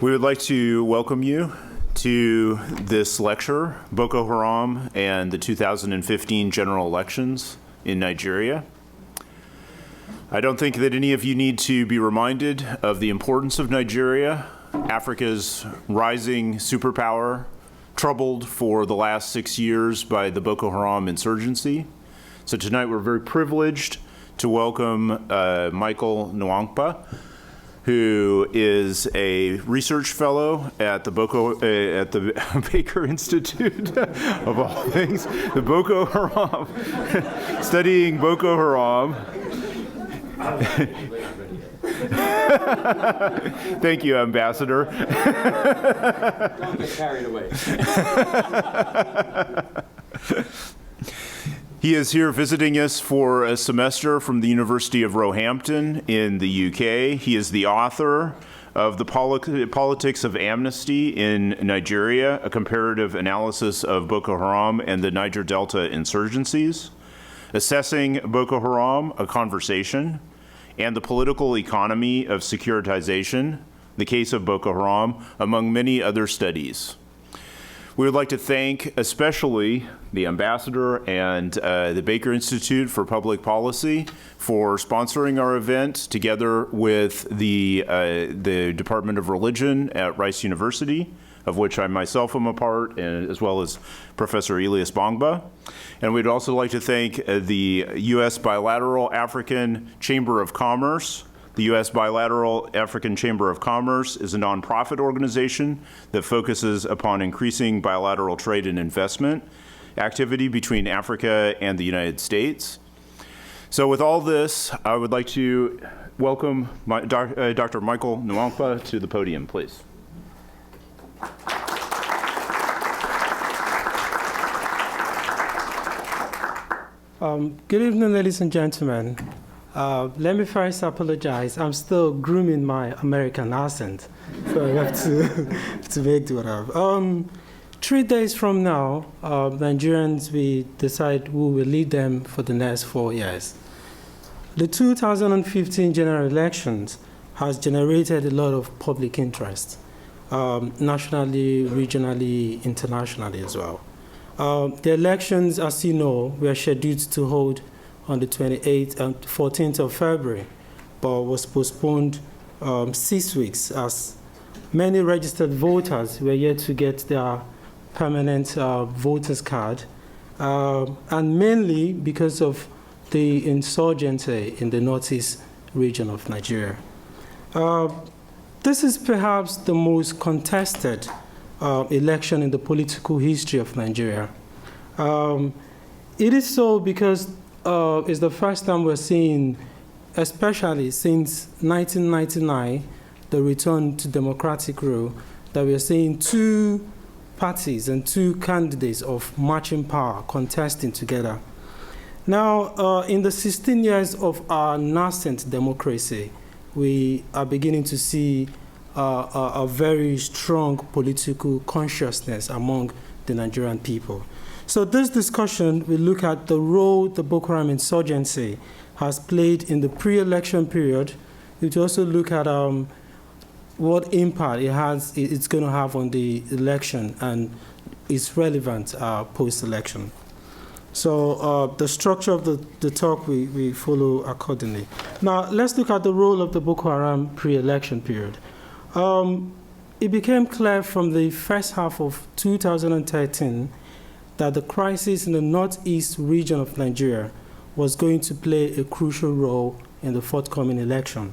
We would like to welcome you to this lecture, Boko Haram and the 2015 general elections in Nigeria. I don't think that any of you need to be reminded of the importance of Nigeria, Africa's rising superpower, troubled for the last 6 years by the Boko Haram insurgency. So tonight we're very privileged to welcome Michael Nwankpa, who is a research fellow at the Baker Institute, of all things, the Boko Haram, studying Boko Haram. Thank you, Ambassador. Don't get carried away. He is here visiting us for a semester from the University of Roehampton in the UK. He is the author of The Politics of Amnesty in Nigeria, a comparative analysis of Boko Haram and the Niger Delta insurgencies, Assessing Boko Haram, a Conversation, and the Political Economy of Securitization, the Case of Boko Haram, among many other studies. We would like to thank especially the Ambassador and the Baker Institute for Public Policy for sponsoring our event, together with the Department of Religion at Rice University, of which I myself am a part, and as well as Professor Elias Bongba. And we'd also like to thank the U.S. Bilateral African Chamber of Commerce. The U.S. Bilateral African Chamber of Commerce is a nonprofit organization that focuses upon increasing bilateral trade and investment activity between Africa and the United States. So with all this, I would like to welcome Dr. Michael Nwankpa to the podium, please. Good evening, ladies and gentlemen. Let me first apologize. I'm still grooming my American accent, so I have to make do whatever. 3 days from now, Nigerians will decide who will lead them for the next 4 years. The 2015 general elections has generated a lot of public interest, nationally, regionally, internationally as well. The elections, as you know, were scheduled to hold on the 28th and 14th of February, but was postponed 6 weeks as many registered voters were yet to get their permanent voters card, and mainly because of the insurgency in the northeast region of Nigeria. This is perhaps the most contested election in the political history of Nigeria. It is so because it's the first time we're seeing, especially since 1999, the return to democratic rule, that we're seeing two parties and two candidates of matching power contesting together. Now, in the 16 years of our nascent democracy, we are beginning to see a very strong political consciousness among the Nigerian people. So this discussion will look at the role the Boko Haram insurgency has played in the pre-election period. It will also look at what impact it's going to have on the election and its relevant post-election. So the structure of the talk we follow accordingly. Now let's look at the role of the Boko Haram pre-election period. It became clear from the first half of 2013 that the crisis in the northeast region of Nigeria was going to play a crucial role in the forthcoming election.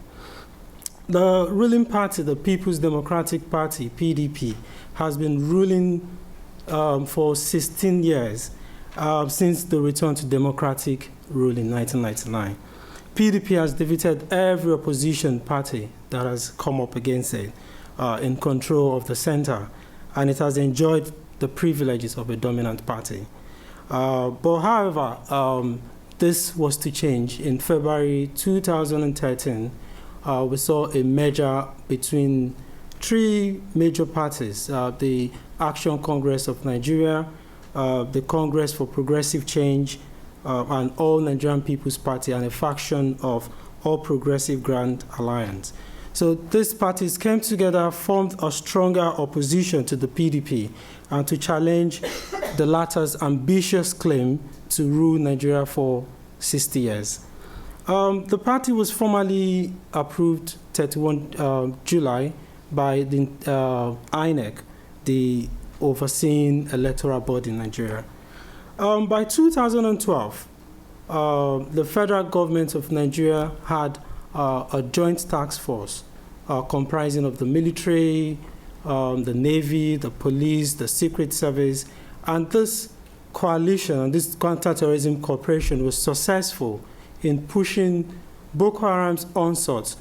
The ruling party, the People's Democratic Party, PDP, has been ruling for 16 years since the return to democratic rule in 1999. PDP has defeated every opposition party that has come up against it in control of the center, and it has enjoyed the privileges of a dominant party. But however, this was to change. In February 2013, we saw a merger between three major parties, the Action Congress of Nigeria, the Congress for Progressive Change, and All Nigerian People's Party, and a faction of All Progressive Grand Alliance. So these parties came together, formed a stronger opposition to the PDP, and to challenge the latter's ambitious claim to rule Nigeria for 60 years. The party was formally approved 31 July by the INEC, the overseeing electoral body in Nigeria. By 2012, the federal government of Nigeria had a joint task force comprising of the military, the Navy, the police, the Secret Service, and this coalition, this counterterrorism cooperation was successful in pushing Boko Haram's onslaught,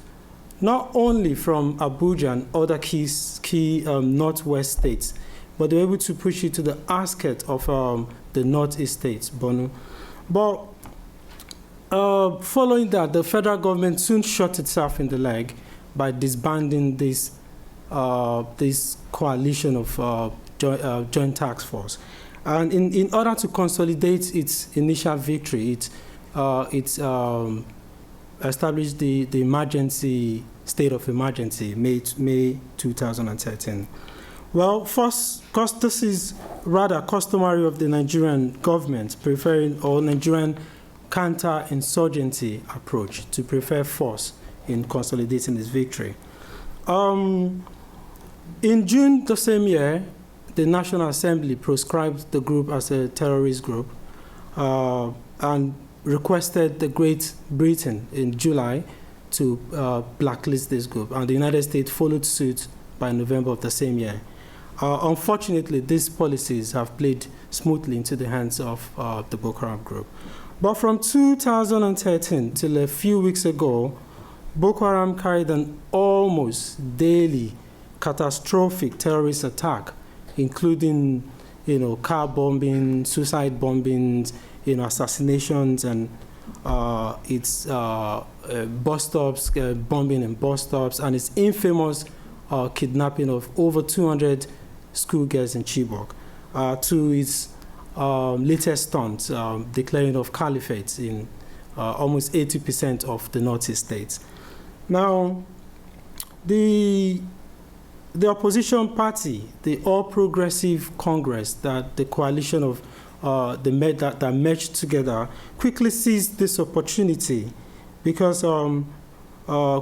not only from Abuja and other key northwest states, but they were able to push it to the outskirts of the northeast states, Borno. But following that, the federal government soon shot itself in the leg by disbanding this coalition of joint task force. And in order to consolidate its initial victory, it established the emergency state of emergency, May 2013. Well, first, because this is rather customary of the Nigerian government, preferring or Nigerian counter-insurgency approach to prefer force in consolidating its victory. In June the same year, the National Assembly proscribed the group as a terrorist group and requested the Great Britain in July to blacklist this group, and the United States followed suit by November of the same year. Unfortunately, these policies have played smoothly into the hands of the Boko Haram group. But from 2013 till a few weeks ago, Boko Haram carried an almost daily catastrophic terrorist attack, including, car bombing, suicide bombings, assassinations, and its bus stops, bombing in bus stops, and its infamous kidnapping of over 200 schoolgirls in Chibok, to its latest stunt, declaring of caliphate in almost 80% of the northeast states. Now, the opposition party, the All Progressive Congress, that the coalition of that merged together, quickly seized this opportunity because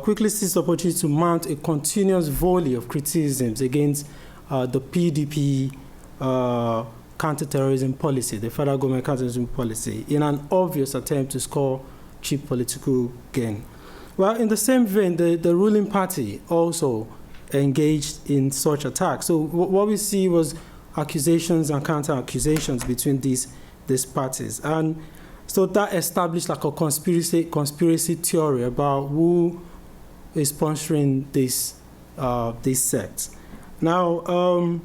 quickly seized the opportunity to mount a continuous volley of criticisms against the PDP counterterrorism policy, the federal government counterterrorism policy, in an obvious attempt to score cheap political gain. Well, in the same vein, the ruling party also engaged in such attacks. So what we see was accusations and counter-accusations between these parties. And so that established like a conspiracy theory about who is sponsoring this sect. Now,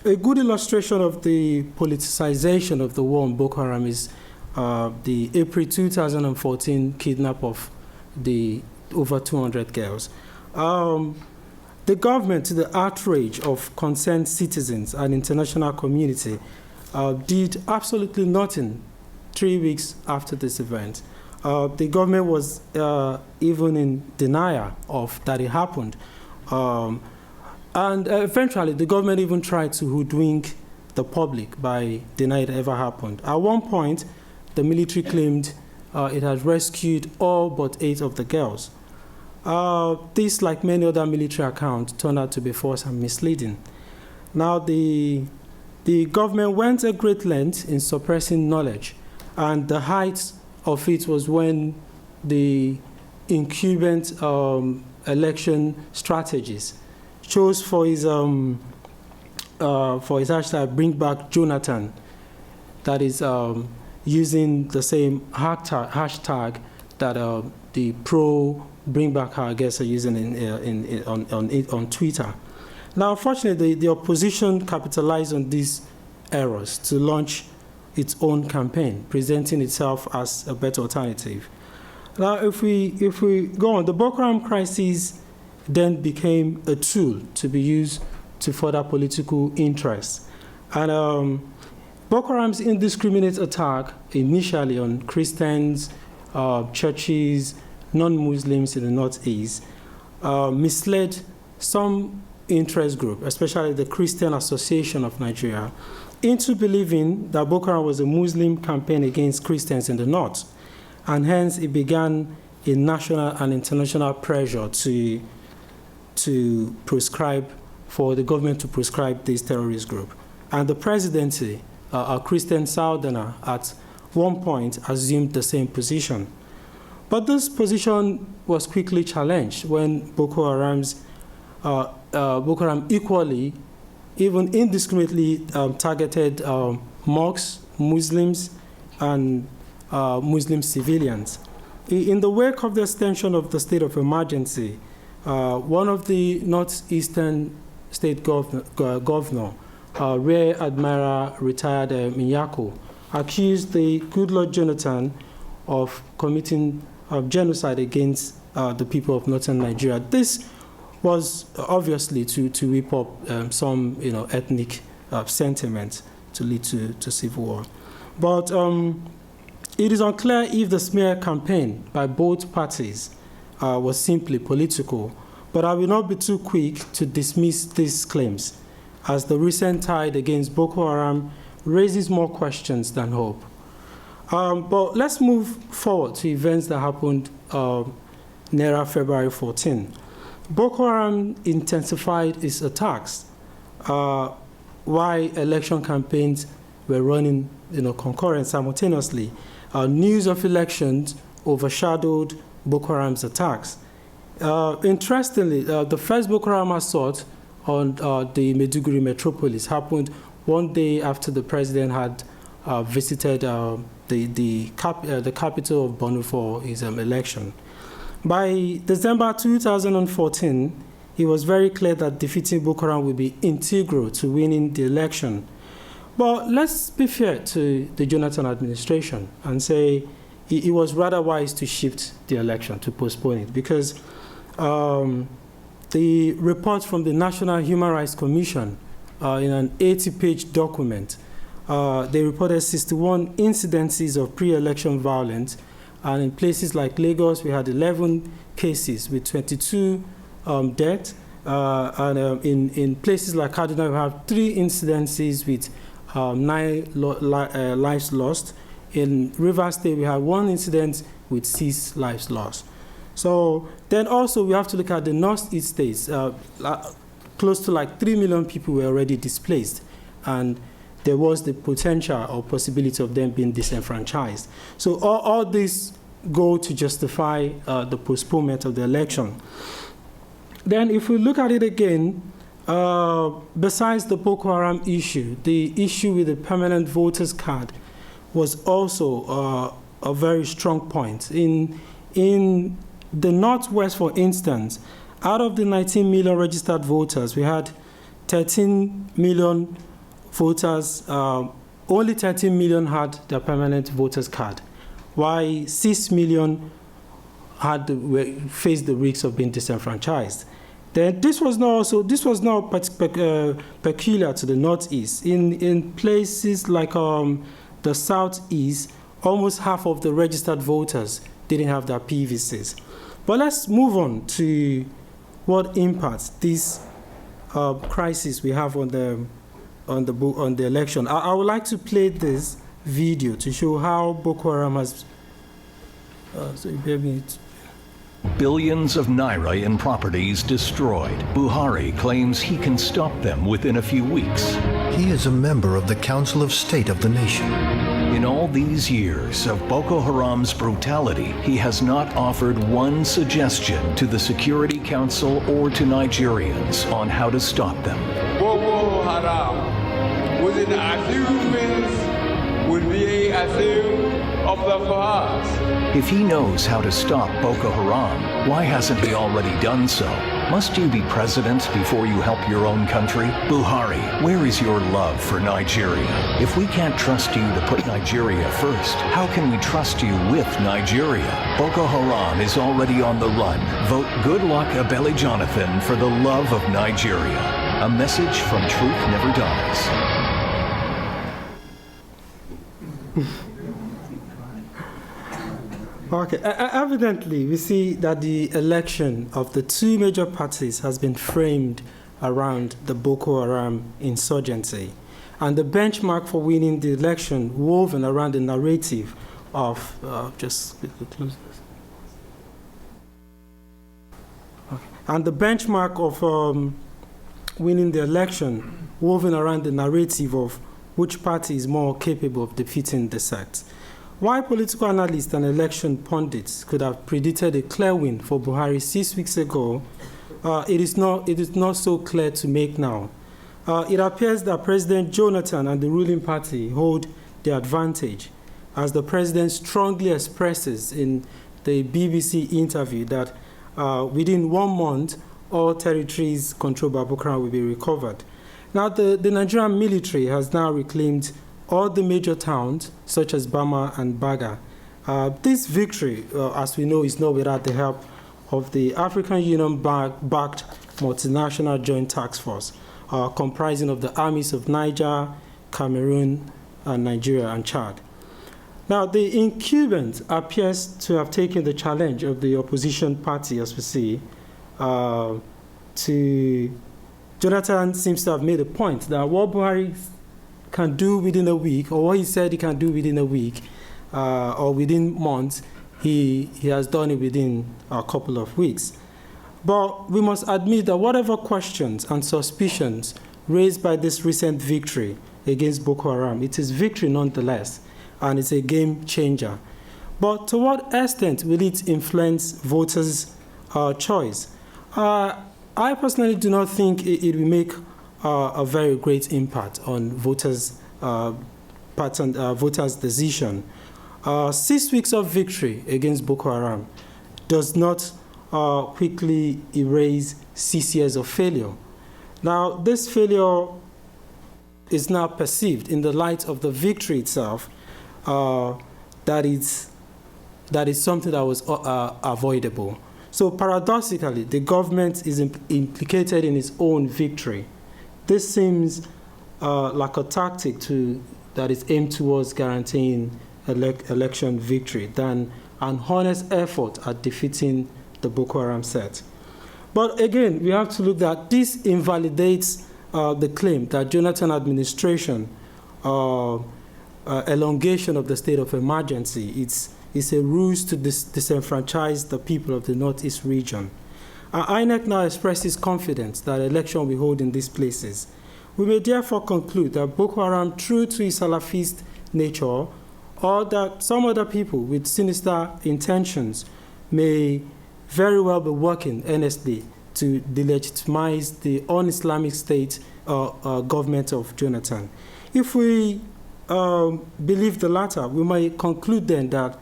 a good illustration of the politicization of the war on Boko Haram is the April 2014 kidnap of the over 200 girls. The government, to the outrage of concerned citizens and international community, did absolutely nothing 3 weeks after this event. The government was even in denial of that it happened. And eventually, the government even tried to hoodwink the public by denying it ever happened. At one point, the military claimed it had rescued all but 8 of the girls. This, like many other military accounts, turned out to be false and misleading. Now, the government went a great length in suppressing knowledge, and the height of it was when the incumbent election strategies chose for his hashtag "Bring Back Jonathan," that is using the same hashtag that the pro Bring Back Her guests are using on Twitter. Now, unfortunately, the opposition capitalized on these errors to launch its own campaign, presenting itself as a better alternative. Now, if we go on, the Boko Haram crisis then became a tool to be used to further political interests. And Boko Haram's indiscriminate attack initially on Christians, churches, non-Muslims in the Northeast misled some interest group, especially the Christian Association of Nigeria, into believing that Boko Haram was a Muslim campaign against Christians in the north. And hence it began a national and international pressure to prescribe, for the government to prescribe this terrorist group. And the presidency, a Christian Southerner, at one point assumed the same position. But this position was quickly challenged when Boko Haram equally, even indiscriminately targeted mosques, Muslims, and Muslim civilians. In the wake of the extension of the state of emergency, one of the northeastern state governor, Rear Admiral retired Minyako, accused the Goodluck Jonathan of committing genocide against the people of northern Nigeria. This was obviously to whip up some ethnic sentiment to lead to civil war. But it is unclear if the smear campaign by both parties was simply political, but I will not be too quick to dismiss these claims, as the recent tide against Boko Haram raises more questions than hope. But let's move forward to events that happened near February 14. Boko Haram intensified its attacks while election campaigns were running concurrent simultaneously. News of elections overshadowed Boko Haram's attacks. Interestingly, the first Boko Haram assault on the Maiduguri metropolis happened one day after the president had visited the capital of Borno for his election. By December 2014, it was very clear that defeating Boko Haram would be integral to winning the election. But let's be fair to the Jonathan administration and say it was rather wise to shift the election, to postpone it, because the report from the National Human Rights Commission in an 80-page document, they reported 61 incidences of pre-election violence, and in places like Lagos, we had 11 cases with 22 deaths, and in places like Kaduna, we have 3 incidences with 9 lives lost. In Rivers State, we have 1 incident with 6 lives lost. So then also we have to look at the northeast states. Close to like 3 million people were already displaced, and there was the potential or possibility of them being disenfranchised. So all this go to justify the postponement of the election. Then if we look at it again, besides the Boko Haram issue, the issue with the permanent voters card was also a very strong point. In the Northwest, for instance, out of the 19 million registered voters, we had 13 million voters, only 13 million had their permanent voters card, while 6 million faced the risks of being disenfranchised. Then this was not peculiar to the Northeast. In places like the Southeast, almost half of the registered voters didn't have their PVCs. But let's move on to what impacts this crisis we have on the election. I would like to play this video to show how Boko Haram has. Billions of naira in properties destroyed. Buhari claims he can stop them within a few weeks. He is a member of the Council of State of the nation. In all these years of Boko Haram's brutality, he has not offered one suggestion to the Security Council or to Nigerians on how to stop them. Boko Haram, within a few minutes, would be a thing of the past. If he knows how to stop Boko Haram, why hasn't he already done so? Must you be president before you help your own country? Buhari, where is your love for Nigeria? If we can't trust you to put Nigeria first, how can we trust you with Nigeria? Boko Haram is already on the run. Vote Goodluck Ebele Jonathan for the love of Nigeria. A message from Truth Never Dies. Okay, evidently, we see that the election of the two major parties has been framed around the Boko Haram insurgency, and the benchmark for winning the election woven around the narrative of and the benchmark of winning the election woven around the narrative of which party is more capable of defeating the sect. While political analysts and election pundits could have predicted a clear win for Buhari 6 weeks ago, it is not so clear to make now. It appears that President Jonathan and the ruling party hold the advantage, as the president strongly expresses in the BBC interview that within 1 month, all territories controlled by Boko Haram will be recovered. Now, the Nigerian military has now reclaimed all the major towns, such as Bama and Baga. This victory, as we know, is not without the help of the African Union-backed multinational joint task force, comprising of the armies of Niger, Cameroon, and Nigeria, and Chad. Now, the incumbent appears to have taken the challenge of the opposition party, as we see, Jonathan seems to have made a point that what Buhari can do within a week, or what he said he can do within a week, or within months, he has done it within a couple of weeks. But we must admit that whatever questions and suspicions raised by this recent victory against Boko Haram, it is victory nonetheless, and it's a game changer. But to what extent will it influence voters' choice? I personally do not think it will make a very great impact on voters' decision. 6 weeks of victory against Boko Haram does not quickly erase 6 years of failure. Now, this failure is now perceived in the light of the victory itself, that is something that was avoidable. So paradoxically, the government is implicated in its own victory. This seems like a tactic that is aimed towards guaranteeing election victory than an honest effort at defeating the Boko Haram set. But again, we have to look at this invalidates the claim that Jonathan administration elongation of the state of emergency. It's a ruse to disenfranchise the people of the Northeast region. INEC now expresses confidence that election will be held in these places. We may therefore conclude that Boko Haram, true to its Salafist nature, or that some other people with sinister intentions may very well be working earnestly to delegitimize the un-Islamic state government of Jonathan. If we believe the latter, we might conclude then that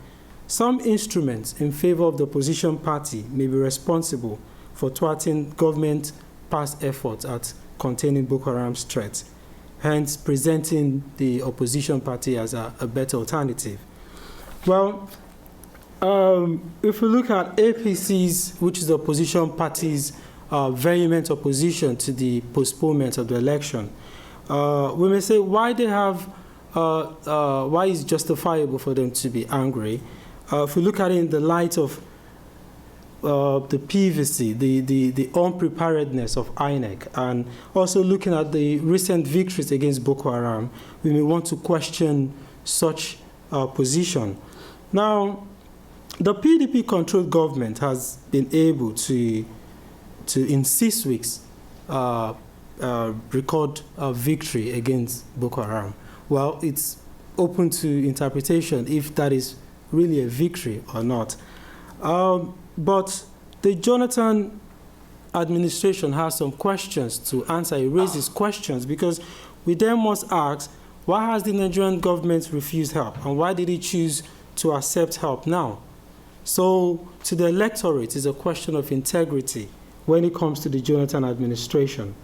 some instruments in favor of the opposition party may be responsible for thwarting government past efforts at containing Boko Haram's threat, hence presenting the opposition party as a better alternative. Well, if we look at APC's, which is the opposition party's vehement opposition to the postponement of the election, we may say why it's justifiable for them to be angry. If we look at it in the light of the PVC, the unpreparedness of INEC, and also looking at the recent victories against Boko Haram, we may want to question such position. Now, the PDP-controlled government has been able to in 6 weeks, record a victory against Boko Haram. Well, it's open to interpretation if that is really a victory or not. But the Jonathan administration has some questions to answer. It raises questions because we then must ask, why has the Nigerian government refused help? And why did it choose to accept help now? So to the electorate, it's a question of integrity when it comes to the Jonathan administration.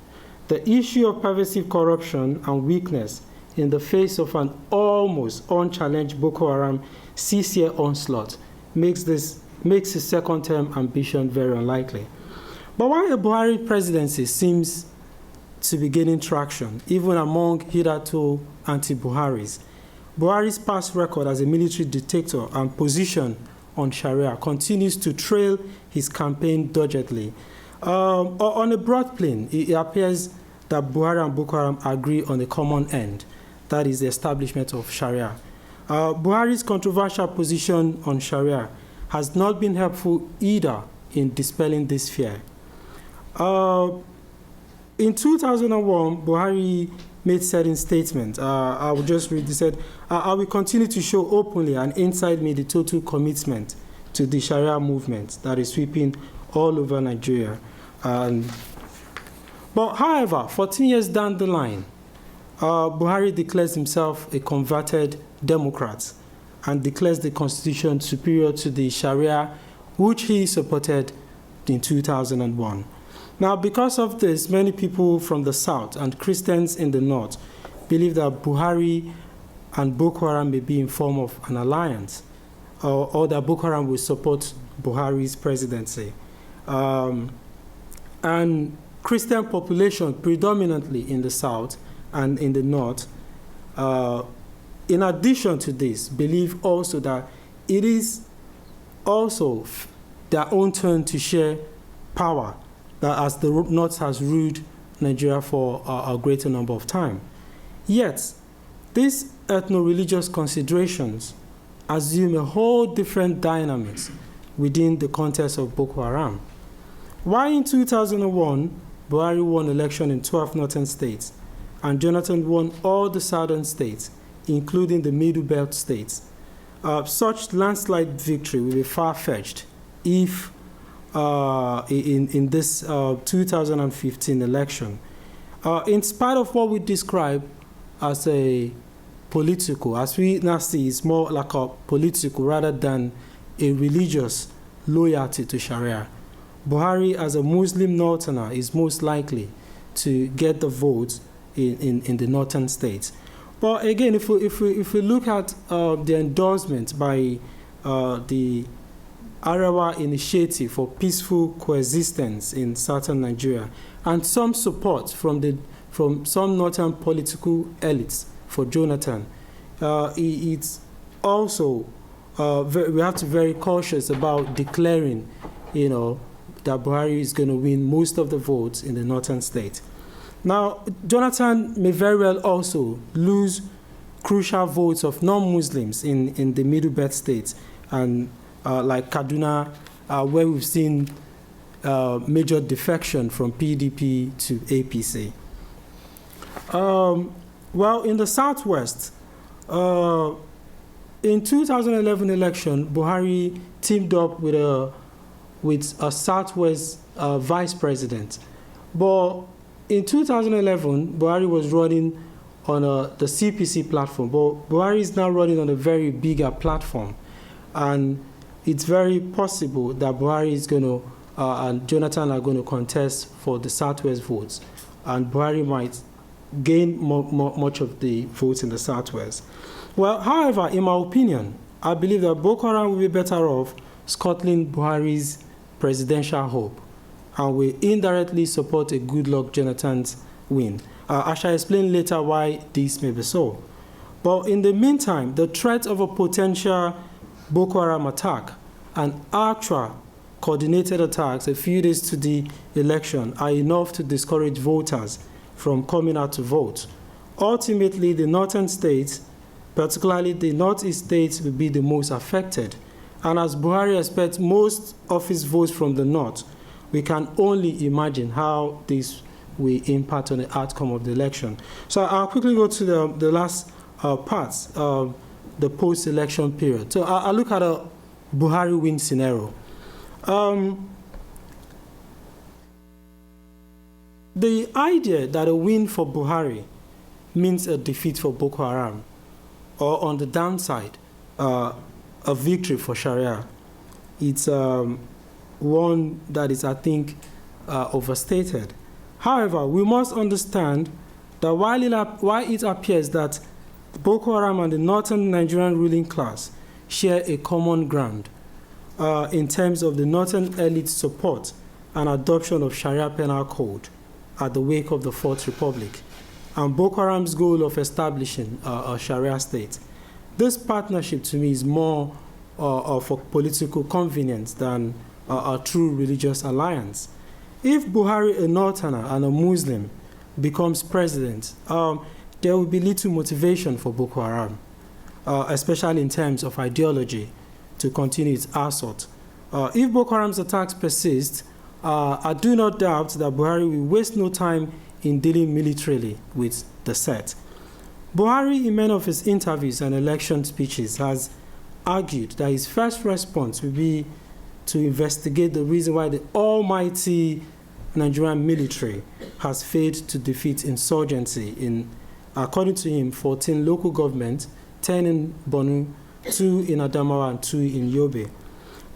The issue of pervasive corruption and weakness in the face of an almost unchallenged Boko Haram 6-year onslaught makes his second term ambition very unlikely. But while the Buhari presidency seems to be gaining traction, even among hitherto anti-Buharis, Buhari's past record as a military dictator and position on Sharia continues to trail his campaign doggedly. On a broad plane, it appears that Buhari and Boko Haram agree on a common end, that is the establishment of Sharia. Buhari's controversial position on Sharia has not been helpful either in dispelling this fear. In 2001, Buhari made certain statements. I will just read. He said, I will continue to show openly and inside me the total commitment to the Sharia movement that is sweeping all over Nigeria. But however, 14 years down the line, Buhari declares himself a converted Democrat and declares the constitution superior to the Sharia, which he supported in 2001. Now, because of this, many people from the south and Christians in the north believe that Buhari and Boko Haram may be in form of an alliance, or that Boko Haram will support Buhari's presidency. And Christian population, predominantly in the south and in the north, in addition to this, believe also that it is also their own turn to share power, that as the North has ruled Nigeria for a greater number of time. Yet, these ethno-religious considerations assume a whole different dynamics within the context of Boko Haram. Why in 2001, Buhari won election in 12 northern states, and Jonathan won all the southern states, including the Middle Belt states. Such landslide victory will be far-fetched if in this 2015 election. In spite of what we describe as a political, as we now see, it's more like a political rather than a religious loyalty to Sharia. Buhari, as a Muslim northerner, is most likely to get the votes in the northern states. But again, if we look at the endorsement by the Arawa Initiative for Peaceful Coexistence in southern Nigeria, and some support from some northern political elites for Jonathan, it's also we have to be very cautious about declaring, that Buhari is going to win most of the votes in the northern state. Now, Jonathan may very well also lose crucial votes of non-Muslims in the Middle Belt states, and like Kaduna, where we've seen major defection from PDP to APC. Well, in the Southwest, in 2011 election, Buhari teamed up with a Southwest vice president. But in 2011, Buhari was running on the CPC platform, but Buhari is now running on a very bigger platform. And it's very possible that Buhari is going to, and Jonathan are going to contest for the Southwest votes. And Buhari might gain much of the votes in the Southwest. Well, however, in my opinion, I believe that Boko Haram will be better off scuttling Buhari's presidential hope, and will indirectly support a Goodluck Jonathan's win. I shall explain later why this may be so. But in the meantime, the threat of a potential Boko Haram attack and actual coordinated attacks a few days to the election are enough to discourage voters from coming out to vote. Ultimately, the northern states, particularly the northeast states, will be the most affected. And as Buhari expects most of his votes from the north, we can only imagine how this will impact on the outcome of the election. So I'll quickly go to the last parts of the post-election period. So I'll look at a Buhari win scenario. The idea that a win for Buhari means a defeat for Boko Haram, or on the downside, a victory for Sharia, it's one that is, I think, overstated. However, we must understand that while it appears that Boko Haram and the northern Nigerian ruling class share a common ground in terms of the northern elite support and adoption of Sharia penal code at the wake of the Fourth Republic, and Boko Haram's goal of establishing a Sharia state, this partnership to me is more for political convenience than a true religious alliance. If Buhari, a Northerner and a Muslim, becomes president, there will be little motivation for Boko Haram, especially in terms of ideology, to continue its assault. If Boko Haram's attacks persist, I do not doubt that Buhari will waste no time in dealing militarily with the threat. Buhari, in many of his interviews and election speeches, has argued that his first response will be to investigate the reason why the almighty Nigerian military has failed to defeat insurgency in, according to him, 14 local governments, 10 in Borno, 2 in Adamawa, and 2 in Yobe.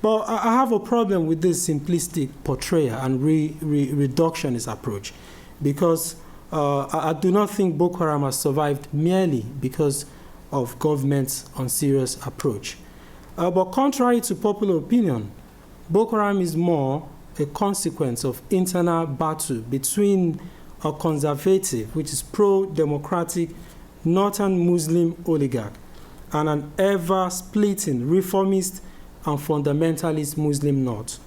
But I have a problem with this simplistic portrayal and reductionist approach, because I do not think Boko Haram has survived merely because of government's unserious approach. But contrary to popular opinion, Boko Haram is more a consequence of internal battle between a conservative, which is pro-democratic, northern Muslim oligarch, and an ever-splitting reformist and fundamentalist Muslim north.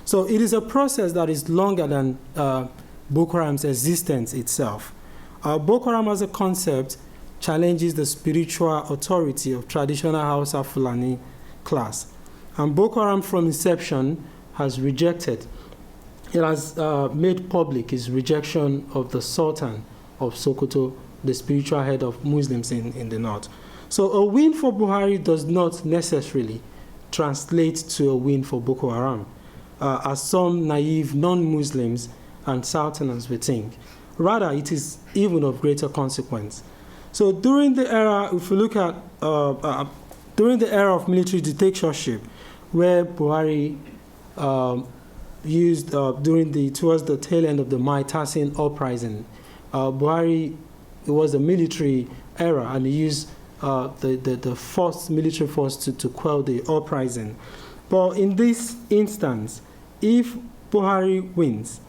So it is a process that is longer than Boko Haram's existence itself. Boko Haram as a concept challenges the spiritual authority of traditional Hausa Fulani class. And Boko Haram from inception has rejected, it has made public its rejection of the Sultan of Sokoto, the spiritual head of Muslims in the north. So a win for Buhari does not necessarily translate to a win for Boko Haram, as some naive non-Muslims and Southerners would think. Rather, it is even of greater consequence. So during the era, if we look at, during the era of military dictatorship, where Buhari used towards the tail end of the Mai Tassin uprising, Buhari, it was a military era, and he used the military force to quell the uprising. But in this instance, if Buhari wins,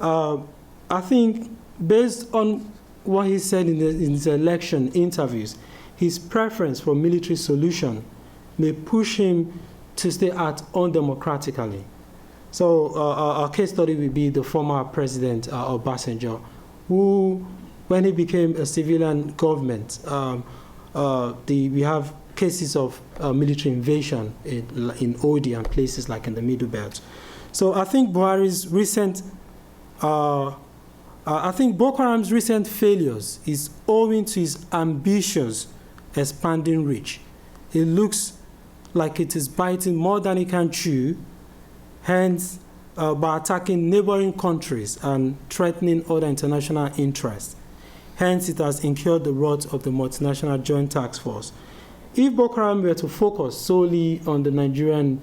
I think based on what he said in his election interviews, his preference for military solution may push him to stay at undemocratically. So our case study will be the former president Obasanjo, who, when he became a civilian government, we have cases of military invasion in Odi and places like in the Middle Belt. So I think Buhari's recent, I think Boko Haram's recent failures is owing to his ambitious expanding reach. It looks like it is biting more than it can chew, hence by attacking neighboring countries and threatening other international interests. Hence, it has incurred the wrath of the multinational joint task force. If Boko Haram were to focus solely on the Nigerian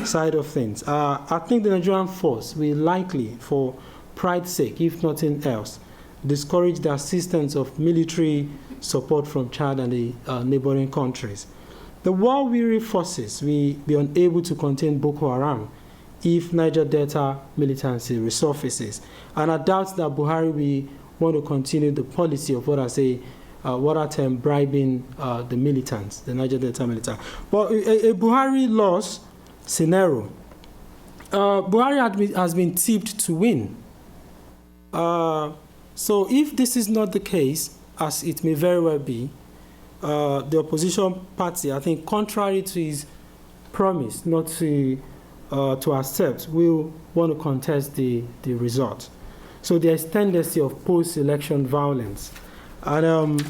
side of things, I think the Nigerian force will likely, for pride's sake, if nothing else, discourage the assistance of military support from Chad and the neighboring countries. The war-weary forces will be unable to contain Boko Haram if Niger Delta militancy resurfaces. And I doubt that Buhari will want to continue the policy of what I term bribing the militants, the Niger Delta militants. But a Buhari loss scenario, Buhari has been tipped to win. So if this is not the case, as it may very well be, the opposition party, I think, contrary to his promise not to accept, will want to contest the result. So there is tendency of post-election violence. And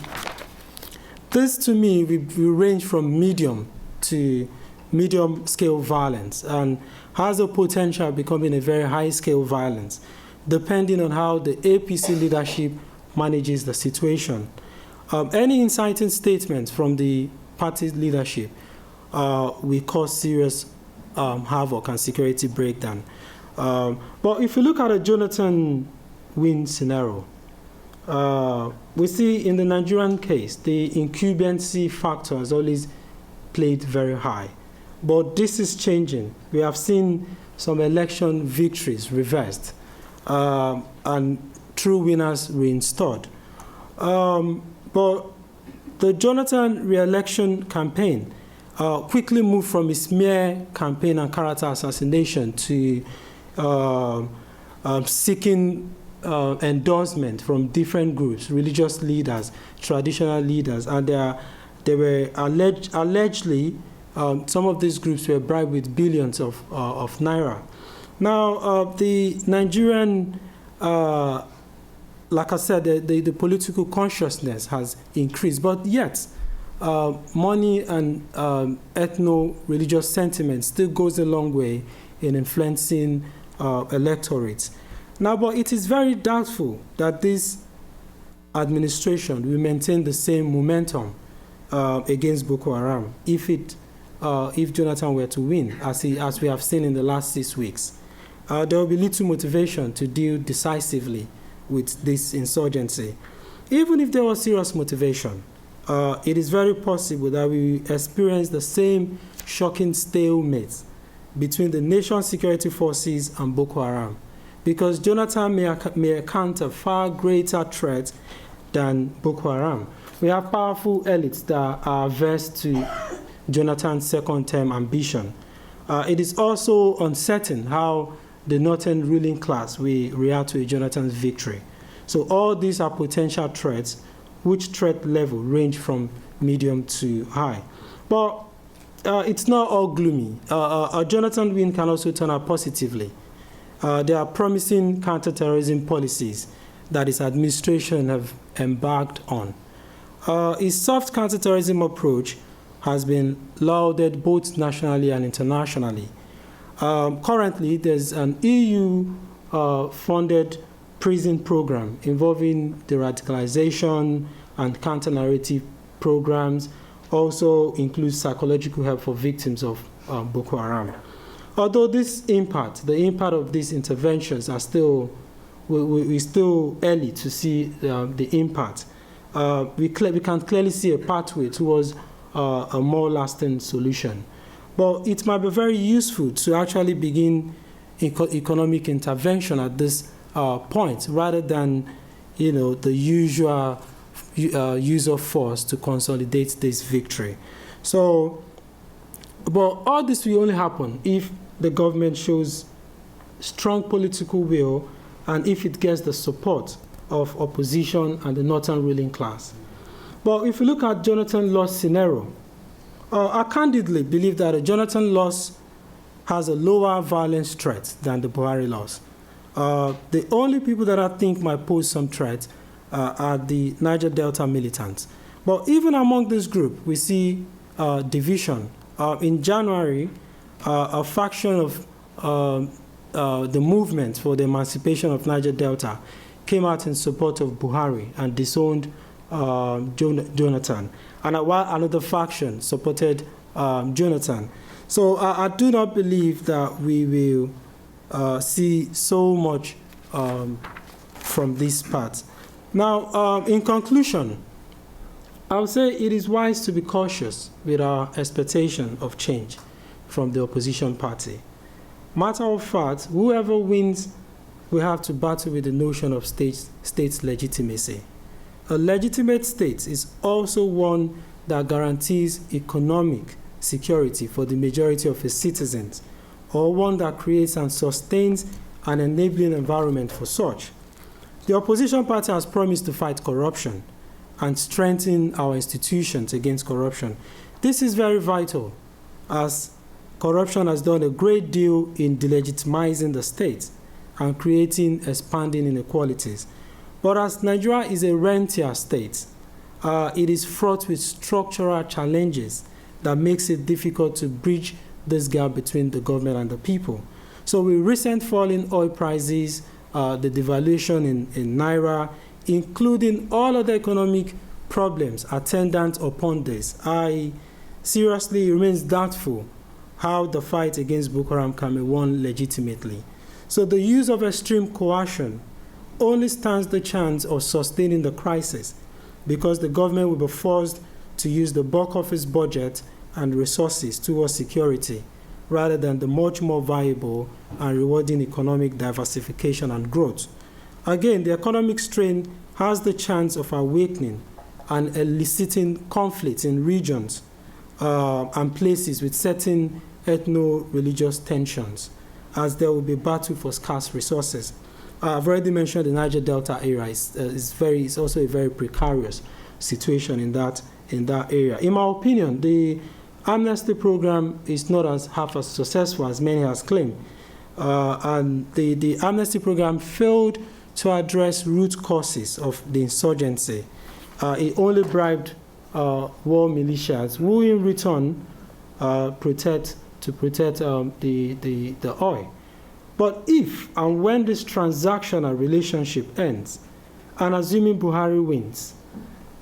this, to me, will range from medium to medium-scale violence and has a potential of becoming a very high-scale violence, depending on how the APC leadership manages the situation. Any inciting statements from the party's leadership will cause serious havoc and security breakdown. But if you look at a Jonathan win scenario, we see in the Nigerian case, the incumbency factor has always played very high. But this is changing. We have seen some election victories reversed and true winners reinstalled. But the Jonathan re-election campaign quickly moved from a smear campaign and character assassination to seeking endorsement from different groups, religious leaders, traditional leaders, and they were allegedly some of these groups were bribed with billions of naira. Now, the Nigerian, like I said, the political consciousness has increased, but yet money and ethno-religious sentiment still goes a long way in influencing electorates. Now, but it is very doubtful that this administration will maintain the same momentum against Boko Haram if Jonathan were to win, as we have seen in the last 6 weeks. There will be little motivation to deal decisively with this insurgency. Even if there was serious motivation, it is very possible that we experience the same shocking stalemate between the nation's security forces and Boko Haram, because Jonathan may account a far greater threat than Boko Haram. We have powerful elites that are averse to Jonathan's second-term ambition. It is also uncertain how the northern ruling class will react to Jonathan's victory. So all these are potential threats, which threat level range from medium to high. But it's not all gloomy. A Jonathan win can also turn out positively. There are promising counterterrorism policies that his administration have embarked on. His soft counterterrorism approach has been lauded both nationally and internationally. Currently, there's an EU-funded prison program involving the radicalization and counter-narrative programs, also includes psychological help for victims of Boko Haram. Although the impact of these interventions are still, we're still early to see the impact. We can clearly see a pathway towards a more lasting solution. But it might be very useful to actually begin economic intervention at this point, rather than, the usual use of force to consolidate this victory. So, but all this will only happen if the government shows strong political will and if it gets the support of opposition and the northern ruling class. But if you look at Jonathan loss scenario, I candidly believe that a Jonathan loss has a lower violence threat than the Buhari loss. The only people that I think might pose some threat are the Niger Delta militants. But even among this group, we see division. In January, a faction of the movement for the emancipation of Niger Delta came out in support of Buhari and disowned Jonathan, and while another faction supported Jonathan. So I do not believe that we will see so much from this part. Now, in conclusion, I would say it is wise to be cautious with our expectation of change from the opposition party. Matter of fact, whoever wins will have to battle with the notion of state's legitimacy. A legitimate state is also one that guarantees economic security for the majority of its citizens, or one that creates and sustains an enabling environment for such. The opposition party has promised to fight corruption and strengthen our institutions against corruption. This is very vital, as corruption has done a great deal in delegitimizing the state and creating expanding inequalities. But as Nigeria is a rentier state, it is fraught with structural challenges that makes it difficult to bridge this gap between the government and the people. So with recent fall in oil prices, the devaluation in Naira, including all other economic problems attendant upon this, I seriously remains doubtful how the fight against Boko Haram can be won legitimately. So the use of extreme coercion only stands the chance of sustaining the crisis, because the government will be forced to use the bulk of its budget and resources towards security, rather than the much more viable and rewarding economic diversification and growth. Again, the economic strain has the chance of awakening and eliciting conflicts in regions and places with certain ethno-religious tensions, as there will be battle for scarce resources. I've already mentioned the Niger Delta area is also a very precarious situation in that area. In my opinion, the amnesty program is not half as successful as many has claimed, and the amnesty program failed to address root causes of the insurgency. It only bribed war militias, who in return protect the oil. But if and when this transactional relationship ends, and assuming Buhari wins,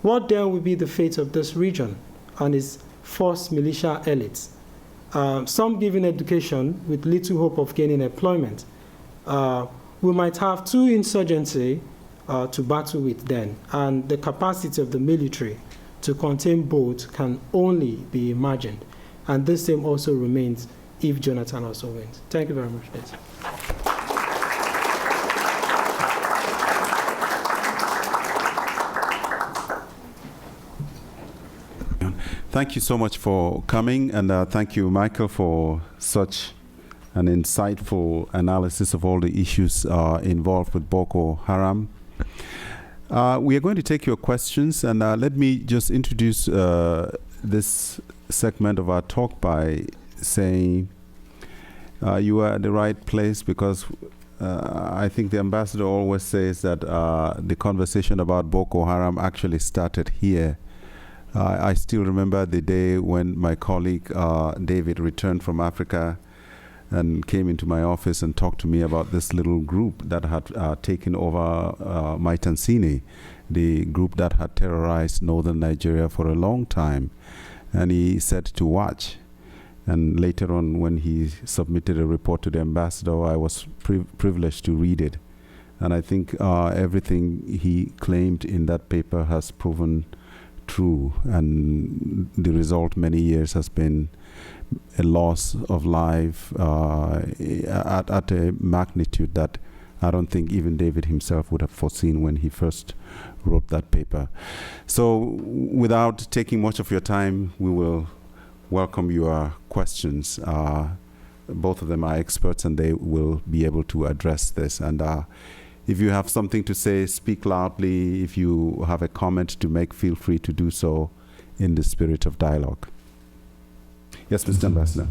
what then will be the fate of this region and its forced militia elites? Some given education with little hope of gaining employment. We might have two insurgency to battle with then, and the capacity of the military to contain both can only be imagined. And this same also remains if Jonathan also wins. Thank you very much, guys. Thank you so much for coming, and thank you, Michael, for such an insightful analysis of all the issues involved with Boko Haram. We are going to take your questions, and let me just introduce this segment of our talk by saying you are at the right place, because I think the ambassador always says that the conversation about Boko Haram actually started here. I still remember the day when my colleague David returned from Africa and came into my office and talked to me about this little group that had taken over Maitansini, the group that had terrorized northern Nigeria for a long time. And he said to watch. And later on, when he submitted a report to the ambassador, I was privileged to read it. And I think everything he claimed in that paper has proven true, and the result many years has been a loss of life at a magnitude that I don't think even David himself would have foreseen when he first wrote that paper. So without taking much of your time, we will welcome your questions. Both of them are experts, and they will be able to address this. And if you have something to say, speak loudly. If you have a comment to make, feel free to do so in the spirit of dialogue. Yes, Mr. Ambassador.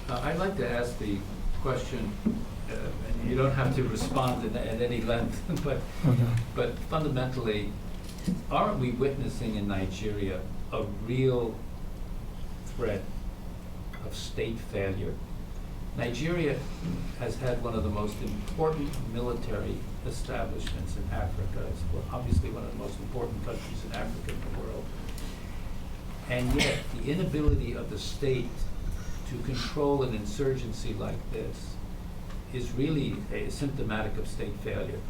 I'd like to ask the question, and you don't have to respond at any length, but fundamentally, aren't we witnessing in Nigeria a real threat of state failure? Nigeria has had one of the most important military establishments in Africa. It's obviously one of the most important countries in Africa in the world. And yet, the inability of the state to control an insurgency like this is really symptomatic of state failure.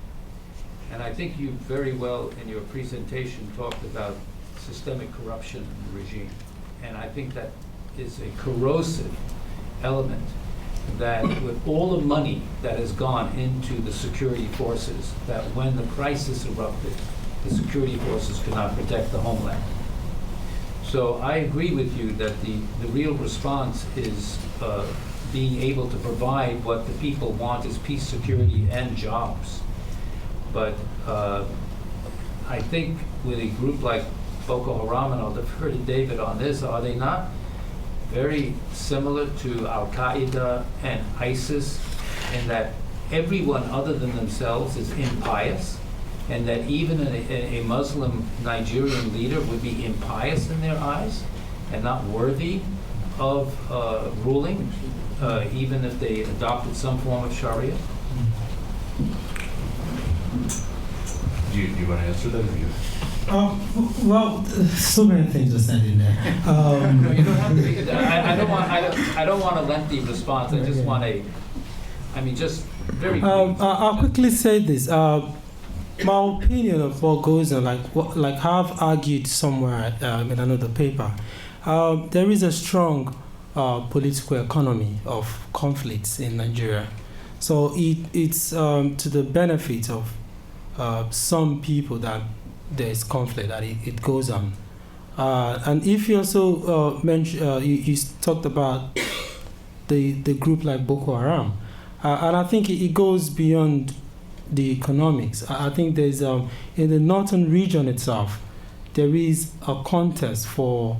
And I think you very well, in your presentation, talked about systemic corruption in the regime. And I think that is a corrosive element, that with all the money that has gone into the security forces, that when the crisis erupted, the security forces could not protect the homeland. So I agree with you that the real response is being able to provide what the people want is peace, security, and jobs. But I think with a group like Boko Haram, and I'll defer to David on this, are they not very similar to Al-Qaeda and ISIS, in that everyone other than themselves is impious, and that even a Muslim Nigerian leader would be impious in their eyes and not worthy of ruling, even if they adopted some form of Sharia? Do you want to answer that, or you? Well, so many things are said in there. No, you don't have to be. I don't want a lengthy response. I just want just very. I'll quickly say this. My opinion of what goes on, like I've argued somewhere in another paper, there is a strong political economy of conflicts in Nigeria. So it's to the benefit of some people that there is conflict, that it goes on. And if you also mentioned, you talked about the group like Boko Haram, and I think it goes beyond the economics. I think there's in the northern region itself, there is a contest for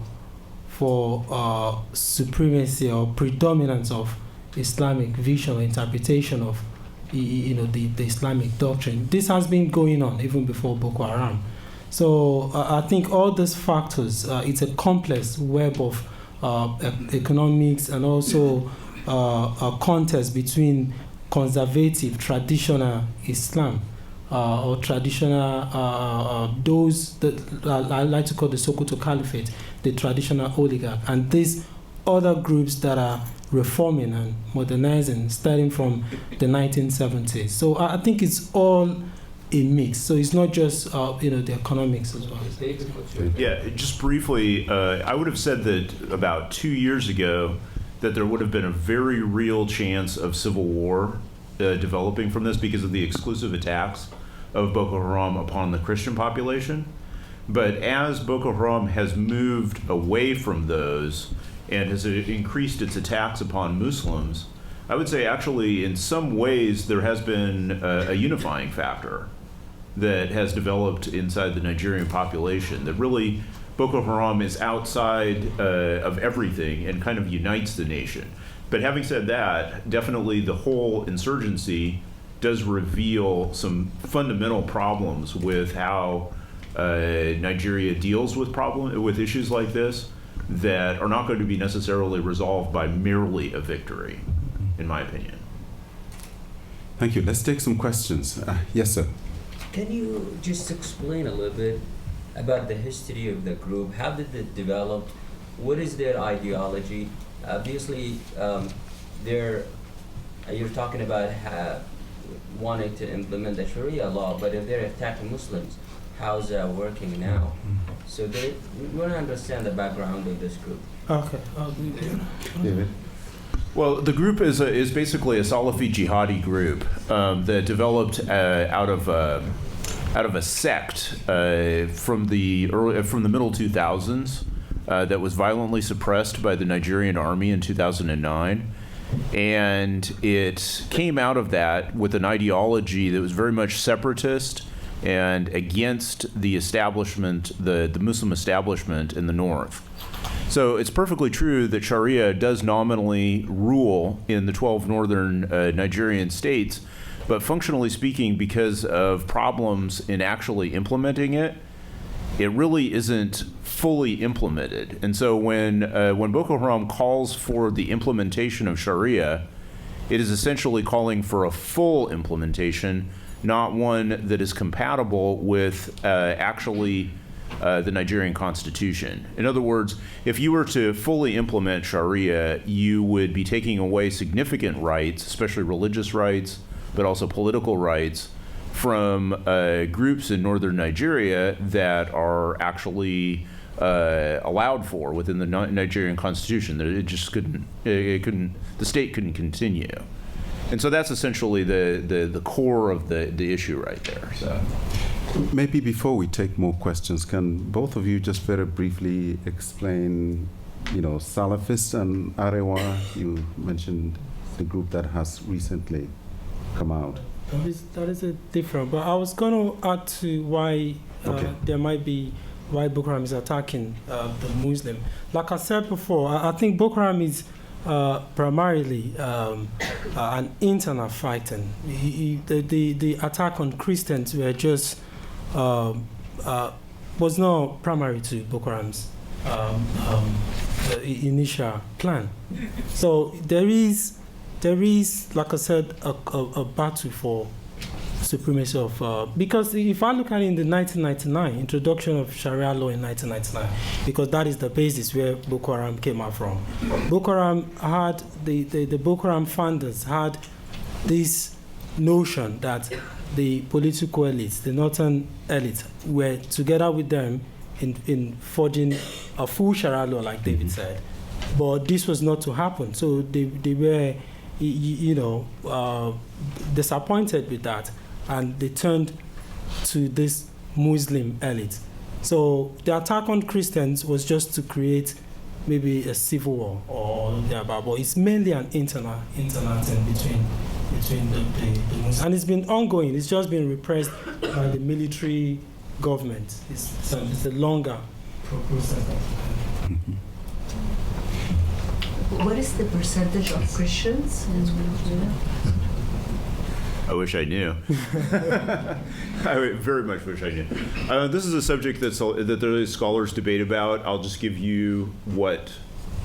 supremacy or predominance of Islamic vision or interpretation of the Islamic doctrine. This has been going on even before Boko Haram. So I think all these factors, it's a complex web of economics and also a contest between conservative, traditional Islam or traditional, those that I like to call the Sokoto Caliphate, the traditional oligarch, and these other groups that are reforming and modernizing starting from the 1970s. So I think it's all a mix. So it's not just the economics as well. David, what's your Yeah, just briefly, I would have said that about 2 years ago that there would have been a very real chance of civil war developing from this because of the exclusive attacks of Boko Haram upon the Christian population. But as Boko Haram has moved away from those and has increased its attacks upon Muslims, I would say actually in some ways there has been a unifying factor that has developed inside the Nigerian population, that really Boko Haram is outside of everything and kind of unites the nation. But having said that, definitely the whole insurgency does reveal some fundamental problems with how Nigeria deals with issues like this that are not going to be necessarily resolved by merely a victory, in my opinion. Thank you. Let's take some questions. Yes, sir. Can you just explain a little bit about the history of the group? How did it develop? What is their ideology? Obviously, you're talking about wanting to implement the Sharia law, but if they're attacking Muslims, how's that working now? So we want to understand the background of this group. Okay. David. Well, the group is basically a Salafi jihadi group that developed out of a sect from the middle 2000s that was violently suppressed by the Nigerian army in 2009. And it came out of that with an ideology that was very much separatist and against the establishment, the Muslim establishment in the north. So it's perfectly true that Sharia does nominally rule in the 12 northern Nigerian states, but functionally speaking, because of problems in actually implementing it, it really isn't fully implemented. And so when Boko Haram calls for the implementation of Sharia, it is essentially calling for a full implementation, not one that is compatible with actually the Nigerian constitution. In other words, if you were to fully implement Sharia, you would be taking away significant rights, especially religious rights, but also political rights, from groups in northern Nigeria that are actually allowed for within the Nigerian constitution. That it just couldn't, the state couldn't continue. And so that's essentially the core of the issue right there. So. Maybe before we take more questions, can both of you just very briefly explain, Salafist and Arewa? You mentioned the group that has recently come out. That is a different, but I was going to add to why there might be why Boko Haram is attacking the Muslim. Like I said before, I think Boko Haram is primarily an internal fighting. The attack on Christians were just was not primary to Boko Haram's initial plan. So there is, like I said, a battle for supremacy of, because if I look at it in the 1999, introduction of Sharia law in 1999, because that is the basis where Boko Haram came out from. Boko Haram had, the Boko Haram founders had this notion that the political elites, the northern elites, were together with them in forging a full Sharia law, like David said. But this was not to happen. So they were, disappointed with that, and they turned to this Muslim elite So the attack on Christians was just to create maybe a civil war or thereabout, but it's mainly an internal thing between the Muslims. And it's been ongoing. It's just been repressed by the military government. It's a longer process. What is the percentage of Christians in Venezuela? I wish I knew. I very much wish I knew. This is a subject that there is scholars debate about. I'll just give you what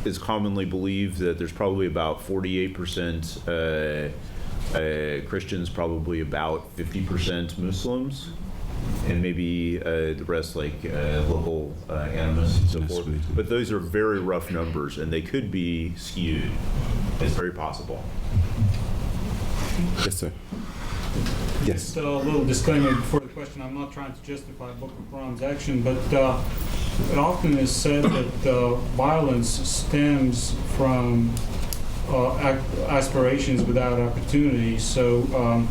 is commonly believed, that there's probably about 48% Christians, probably about 50% Muslims, and maybe the rest like local animus and so forth. But those are very rough numbers, and they could be skewed. It's very possible. Yes, sir. Yes. Just a little disclaimer before the question. I'm not trying to justify Boko Haram's action, but it often is said that violence stems from aspirations without opportunity. So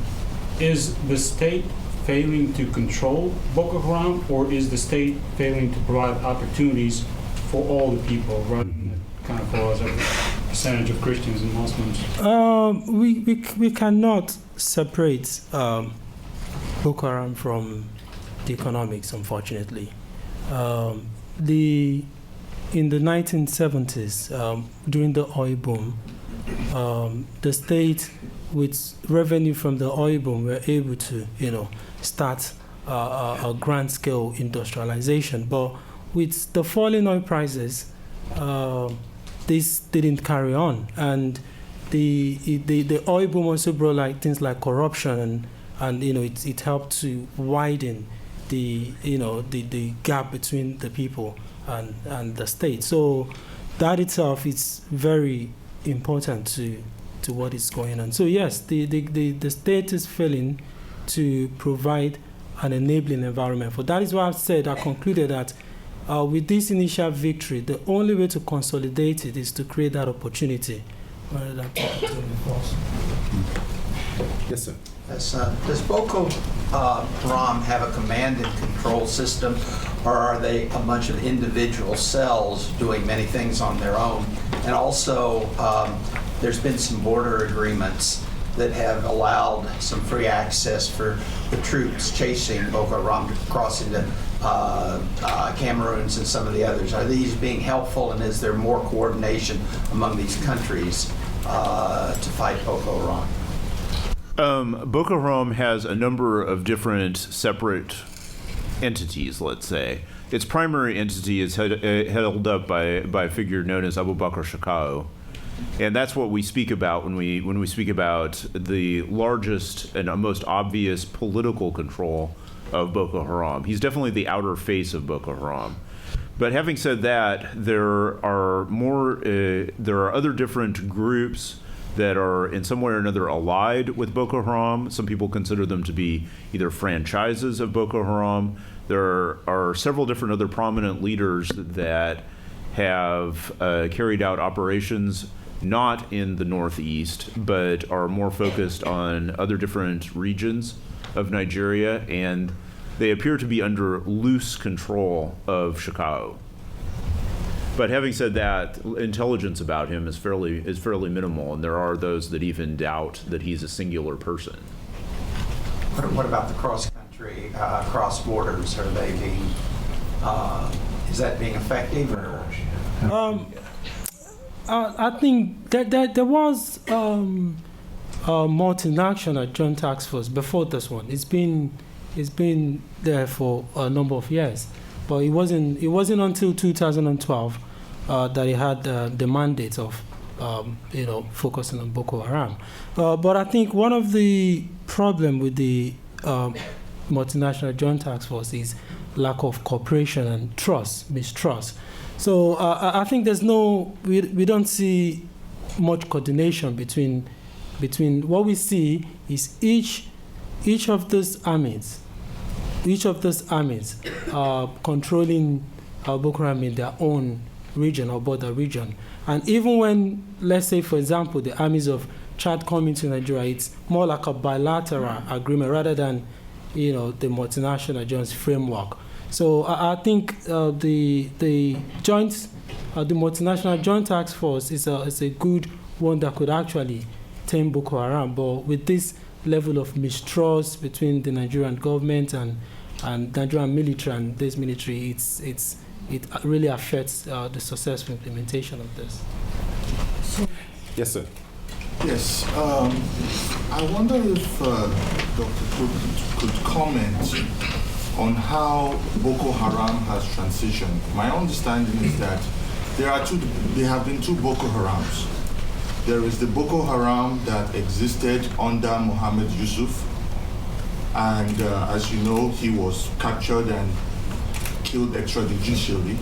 is the state failing to control Boko Haram, or is the state failing to provide opportunities for all the people rather than kind of for a percentage of Christians and Muslims? We cannot separate Boko Haram from the economics, unfortunately. In the 1970s, during the oil boom, the state, with revenue from the oil boom, were able to, start a grand-scale industrialization. But with the falling oil prices, this didn't carry on, and the oil boom also brought things like corruption, and it helped to widen the gap between the people and the state. So that itself is very important to what is going on. So yes, the state is failing to provide an enabling environment. For that is why I concluded that with this initial victory, the only way to consolidate it is to create that opportunity rather than to enforce. Yes, sir. Does Boko Haram have a command and control system, or are they a bunch of individual cells doing many things on their own? And also, there's been some border agreements that have allowed some free access for the troops chasing Boko Haram to cross into Cameroons and some of the others. Are these being helpful, and is there more coordination among these countries to fight Boko Haram? Boko Haram has a number of different separate entities, let's say. Its primary entity is held up by a figure known as Abu Bakr Shekau. And that's what we speak about when we speak about the largest and most obvious political control of Boko Haram. He's definitely the outer face of Boko Haram. But having said that, there are other different groups that are in some way or another allied with Boko Haram. Some people consider them to be either franchises of Boko Haram. There are several different other prominent leaders that have carried out operations not in the Northeast, but are more focused on other different regions of Nigeria, and they appear to be under loose control of Shekau. But having said that, intelligence about him is fairly minimal, and there are those that even doubt that he's a singular person. What about the cross-country, cross borders? Are they being? Is that being effective? Or? I think that there was a multinational joint task force before this one. It's been there for a number of years, but it wasn't until 2012 that it had the mandate of focusing on Boko Haram. But I think one of the problem with the multinational joint task force is lack of cooperation and mistrust. So I think we don't see much coordination between what we see is each of those armies controlling Boko Haram in their own region or border region. And even when, let's say, for example, the armies of Chad come into Nigeria, it's more like a bilateral agreement rather than the multinational joint framework. So I think the multinational joint task force is a good one that could actually tame Boko Haram. But with this level of mistrust between the Nigerian government and Nigerian military and this military, it really affects the successful implementation of this. Yes, sir. Yes. I wonder if Dr. could comment on how Boko Haram has transitioned. My understanding is that there have been two Boko Harams. There is the Boko Haram that existed under Mohammed Yusuf, and as you know, he was captured and killed extrajudicially,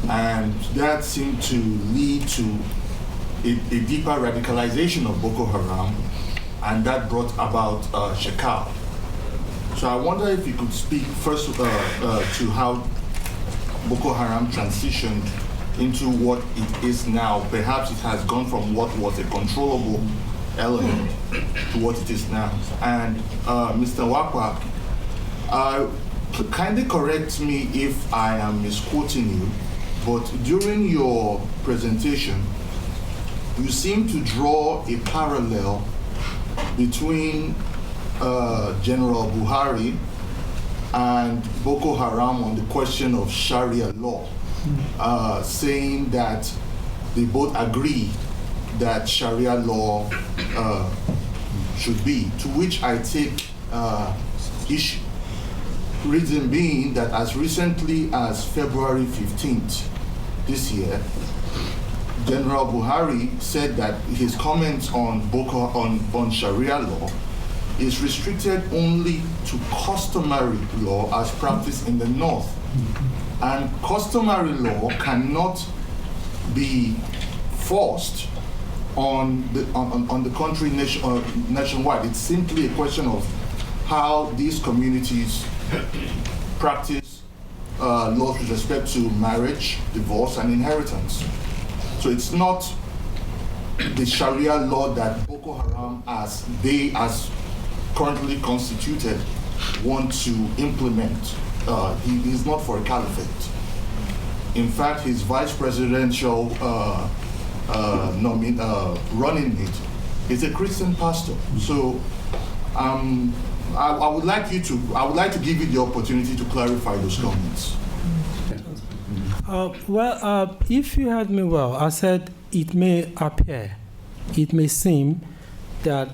and that seemed to lead to a deeper radicalization of Boko Haram, and that brought about Shekau. So I wonder if you could speak first to how Boko Haram transitioned into what it is now. Perhaps it has gone from what was a controllable element to what it is now. And Mr. Nwankpa, kindly correct me if I am misquoting you, but during your presentation, you seem to draw a parallel between General Buhari and Boko Haram on the question of Sharia law, saying that they both agree that Sharia law should be, to which I take issue. Reason being that as recently as February 15th this year, General Buhari said that his comments on Sharia law is restricted only to customary law as practiced in the North. And customary law cannot be forced on the country nationwide. It's simply a question of how these communities practice laws with respect to marriage, divorce, and inheritance. So it's not the Sharia law that Boko Haram, as currently constituted, want to implement. He is not for a caliphate. In fact, his vice presidential running mate is a Christian pastor. So I would like to give you the opportunity to clarify those comments. If you heard me well, I said it may appear, it may seem that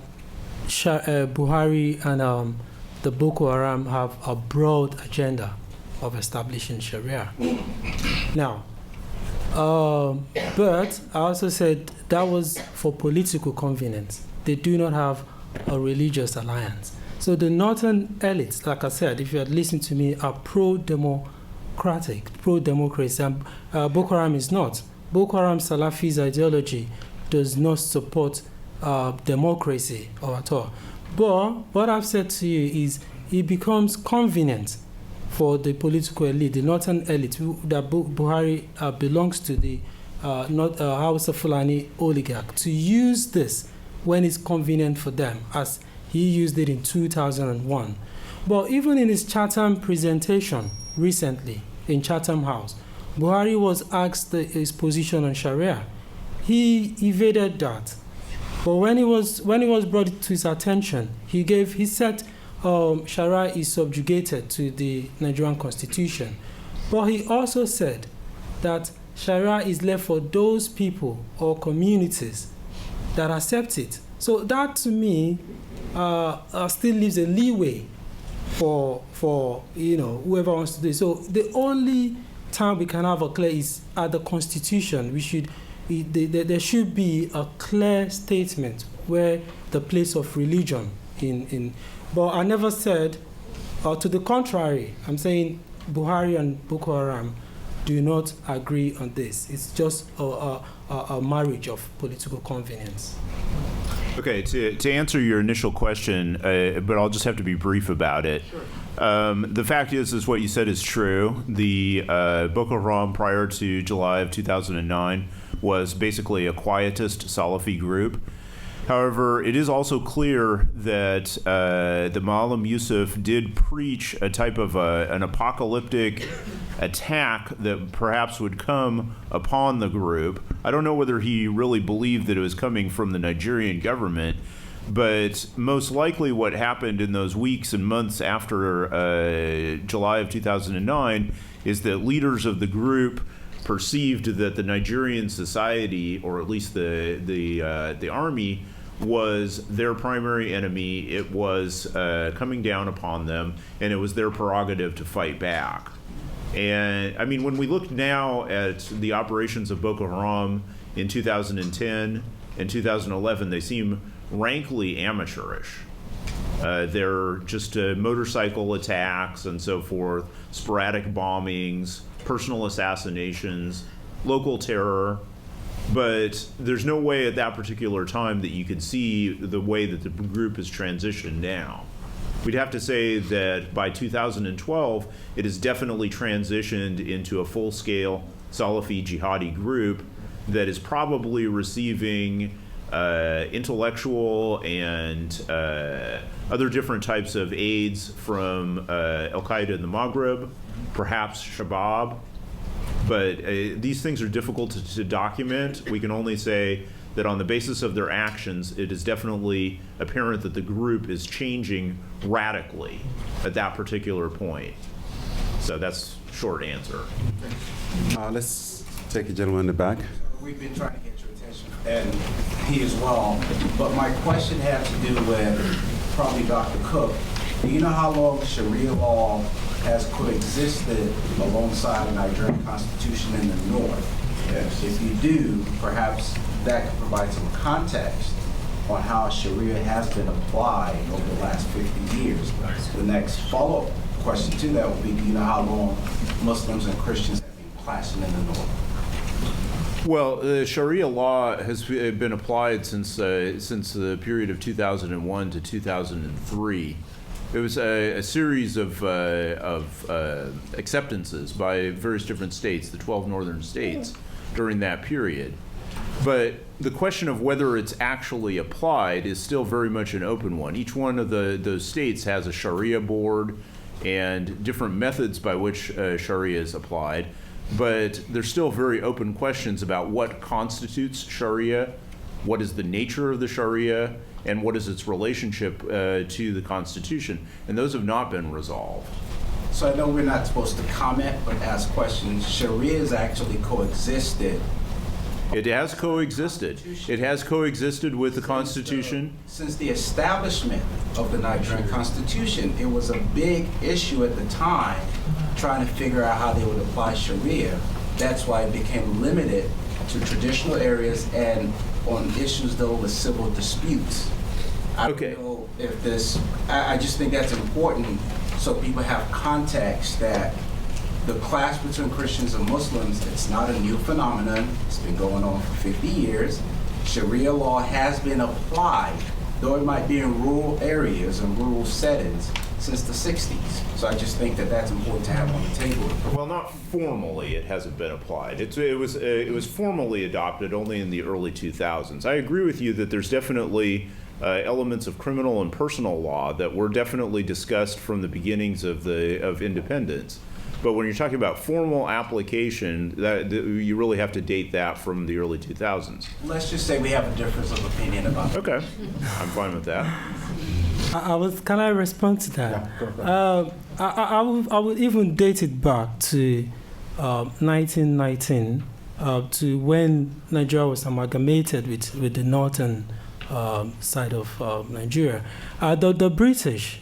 Buhari and the Boko Haram have a broad agenda of establishing Sharia. Now, but I also said that was for political convenience. They do not have a religious alliance. So the northern elites, like I said, if you had listened to me, are pro-democratic, pro-democracy, and Boko Haram is not. Boko Haram Salafi's ideology does not support democracy or at all. But what I've said to you is it becomes convenient for the political elite, the northern elite, that Buhari belongs to, the Hausa Fulani oligarch, to use this when it's convenient for them, as he used it in 2001. But even in his Chatham presentation recently, in Chatham House, Buhari was asked his position on Sharia. He evaded that. But when it was brought to his attention, he said Sharia is subjugated to the Nigerian constitution. But he also said that Sharia is left for those people or communities that accept it. So that, to me, still leaves a leeway for whoever wants to do it. So the only time we can have a clear is at the constitution. There should be a clear statement where the place of religion but I never said, to the contrary, I'm saying Buhari and Boko Haram do not agree on this. It's just a marriage of political convenience. Okay, to answer your initial question, but I'll just have to be brief about it. Sure. The fact is what you said is true. The Boko Haram prior to July of 2009 was basically a quietist Salafi group. However, it is also clear that the Malam Yusuf did preach a type of an apocalyptic attack that perhaps would come upon the group. I don't know whether he really believed that it was coming from the Nigerian government, but most likely what happened in those weeks and months after July of 2009 is that leaders of the group perceived that the Nigerian society, or at least the army, was their primary enemy. It was coming down upon them, and it was their prerogative to fight back. And I mean, when we look now at the operations of Boko Haram in 2010 and 2011, they seem rankly amateurish. They're just motorcycle attacks and so forth, sporadic bombings, personal assassinations, local terror. But there's no way at that particular time that you could see the way that the group has transitioned now. We'd have to say that by 2012, it has definitely transitioned into a full-scale Salafi jihadi group that is probably receiving intellectual and other different types of aids from Al-Qaeda in the Maghreb, perhaps Shabab. But these things are difficult to document. We can only say that on the basis of their actions, it is definitely apparent that the group is changing radically at that particular point. So that's short answer. Let's take a gentleman in the back. We've been trying to get your attention, and he as well. But my question has to do with probably Dr. Cook. Do you know how long Sharia law has coexisted alongside the Nigerian Constitution in the North? Yes. If you do, perhaps that could provide some context on how Sharia has been applied over the last 50 years. The next follow-up question to that would be, do you know how long Muslims and Christians have been clashing in the North? Well, Sharia law has been applied since the period of 2001 to 2003. It was a series of acceptances by various different states, the 12 northern states, during that period. But the question of whether it's actually applied is still very much an open one. Each one of those states has a Sharia board and different methods by which Sharia is applied. But there's still very open questions about what constitutes Sharia, what is the nature of the Sharia, and what is its relationship to the Constitution. And those have not been resolved. So I know we're not supposed to comment, but ask questions. Sharia has actually coexisted. It has coexisted. It has coexisted with the Constitution. Since the establishment of the Nigerian Constitution, it was a big issue at the time trying to figure out how they would apply Sharia. That's why it became limited to traditional areas and on issues though with civil disputes. I don't know if this, I just think that's important so people have context that the clash between Christians and Muslims, it's not a new phenomenon. It's been going on for 50 years. Sharia law has been applied, though it might be in rural areas and rural settings, since the 60s. So I just think that that's important to have on the table. Well, not formally, it hasn't been applied. It was formally adopted only in the early 2000s. I agree with you that there's definitely elements of criminal and personal law that were definitely discussed from the beginnings of independence. But when you're talking about formal application, you really have to date that from the early 2000s. Let's just say we have a difference of opinion about it. Okay, I'm fine with that. Can I respond to that? Yeah, I would even date it back to 1919, to when Nigeria was amalgamated with the northern side of Nigeria. The British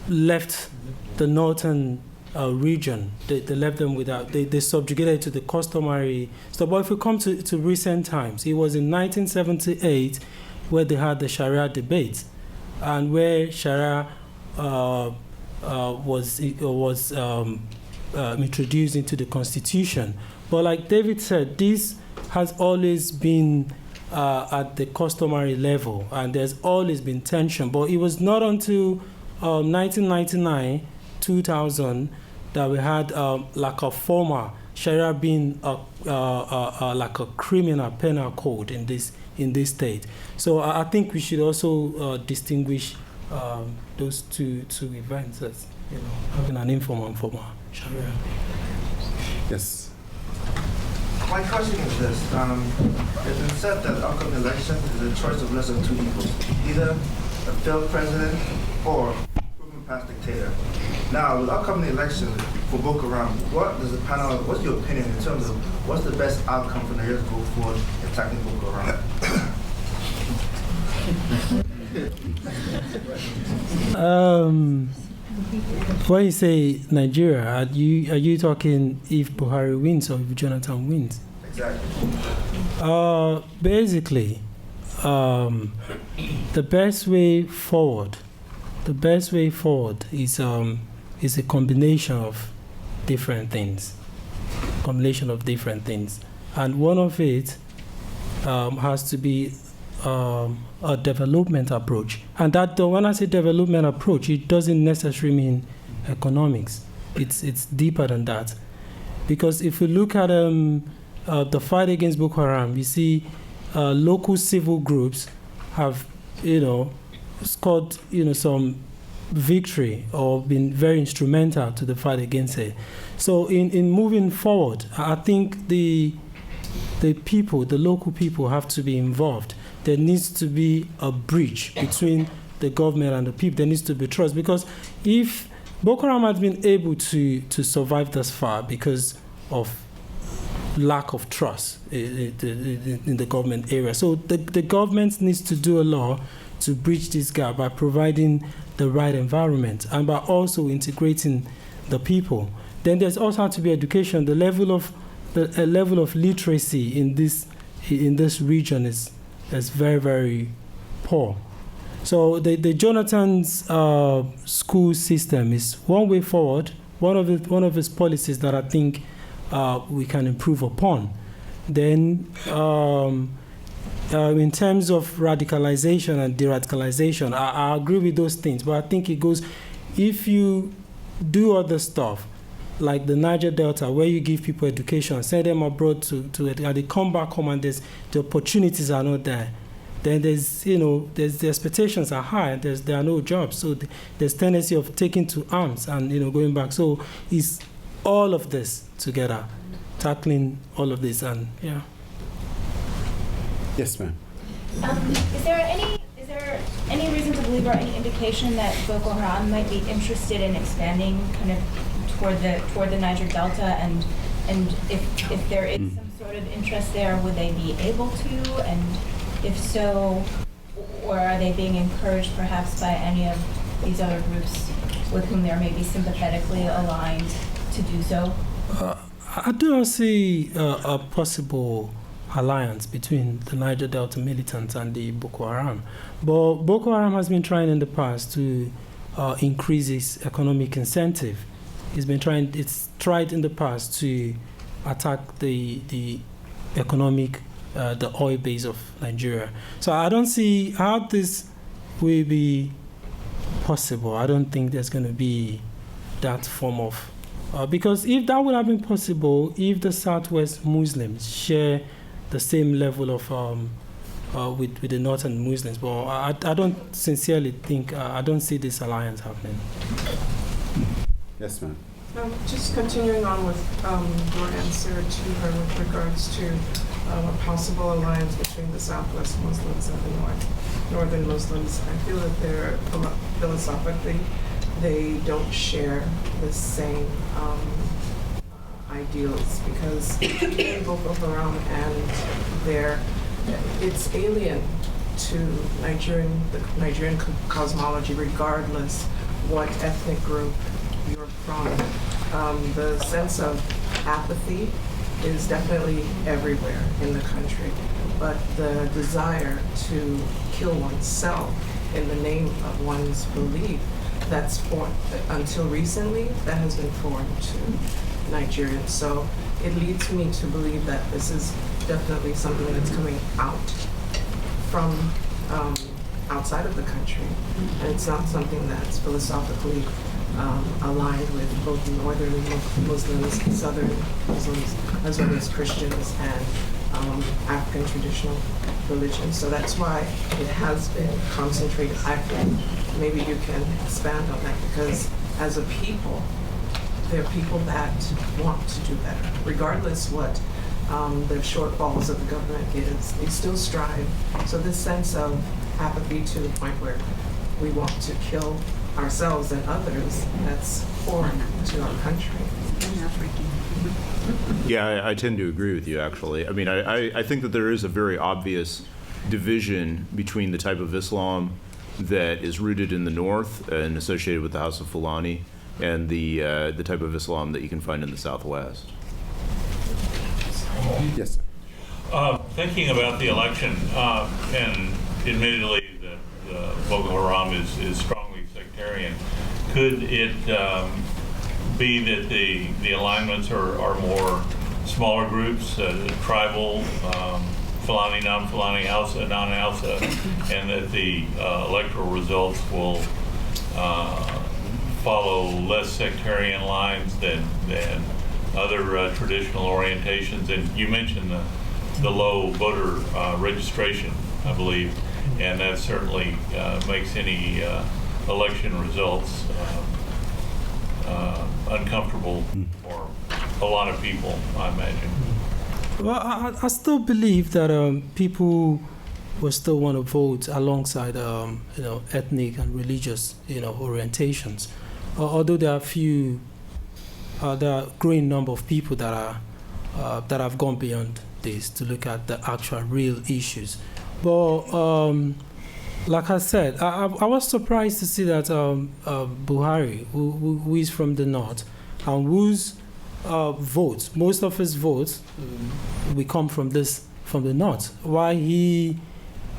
left the northern region. They left them without, they subjugated to the customary stuff. But if we come to recent times, it was in 1978 where they had the Sharia debate, and where Sharia was introduced into the Constitution. But like David said, this has always been at the customary level, and there's always been tension. But it was not until 1999, 2000, that we had like a former Sharia being like a criminal penal code in this in this state. So I think we should also distinguish those two events as, having an informal and formal Sharia. Yes. My question is this. It's been said that the upcoming election is a choice of less than two evils, either a failed president or proven past dictator. Now, with the upcoming election for Boko Haram, what's your opinion in terms of what's the best outcome for Nigeria to go forward in tackling Boko Haram? When you say Nigeria, are you talking if Buhari wins or if Jonathan wins? Exactly. Basically, the best way forward is a combination of different things. And one of it has to be a development approach. And that, when I say development approach, it doesn't necessarily mean economics. It's deeper than that. Because if we look at the fight against Boko Haram, we see local civil groups have, scored, some victory or been very instrumental to the fight against it. So in moving forward, I think the local people have to be involved. There needs to be a bridge between the government and the people. There needs to be trust, because if Boko Haram has been able to survive thus far because of lack of trust in the government area. So the government needs to do a lot to bridge this gap by providing the right environment and by also integrating the people. Then there's also to be education. The level of literacy in this region is very, very poor. So the Jonathan's school system is one way forward. One of his policies that I think we can improve upon. Then, in terms of radicalization and de-radicalization, I agree with those things. But I think it goes, if you do other stuff, like the Niger Delta, where you give people education, send them abroad and they come back home and the opportunities are not there. Then the expectations are high. There are no jobs, so there's tendency of taking to arms and going back. So it's all of this together, tackling all of this, and yeah. Yes, ma'am. Is there any reason to believe or any indication that Boko Haram might be interested in expanding kind of toward the Niger Delta, and if there is some sort of interest there, would they be able to? And if so, or are they being encouraged perhaps by any of these other groups with whom they're maybe sympathetically aligned to do so? I do not see a possible alliance between the Niger Delta militants and the Boko Haram. But Boko Haram has been trying in the past to increase its economic incentive. It's tried in the past to attack the economic, the oil base of Nigeria. So I don't see how this will be possible. I don't think there's going to be that form of, because if that would have been possible, if the Southwest Muslims share the same level of with the Northern Muslims, but I don't sincerely think, I don't see this alliance happening. Yes, ma'am. Just continuing on with your answer to her with regards to a possible alliance between the Southwest Muslims and the Northern Muslims. I feel that they're philosophically, they don't share the same ideals, because Boko Haram and it's alien to the Nigerian cosmology, regardless what ethnic group you're from. The sense of apathy is definitely everywhere in the country, but the desire to kill oneself in the name of one's belief, until recently, that has been foreign to Nigerians. So it leads me to believe that this is definitely something that's coming out from outside of the country, and it's not something that's philosophically aligned with both northern Muslims, southern Muslims, as well as Christians and African traditional religion. So that's why it has been concentrated. I think maybe you can expand on that, because as a people, there are people that want to do better, regardless what the shortfalls of the government is. They still strive. So this sense of apathy to the point where we want to kill ourselves and others, that's foreign to our country. Yeah, I tend to agree with you, actually. I mean, I think that there is a very obvious division between the type of Islam that is rooted in the north and associated with the House of Fulani, and the type of Islam that you can find in the southwest. Yes. Thinking about the election, and admittedly that Boko Haram is strongly sectarian, could it be that the alignments are more smaller groups, tribal, Fulani, non-Fulani, Hausa, non-Hausa, and that the electoral results will follow less sectarian lines than other traditional orientations? And you mentioned the low voter registration, I believe, and that certainly makes any election results uncomfortable for a lot of people, I imagine. Well, I still believe that people will still want to vote alongside, ethnic and religious, orientations. Although there are few, there are a growing number of people that have gone beyond this to look at the actual real issues. But like I said, I was surprised to see that Buhari, who is from the north, and whose votes, most of his votes, we come from the north. Why he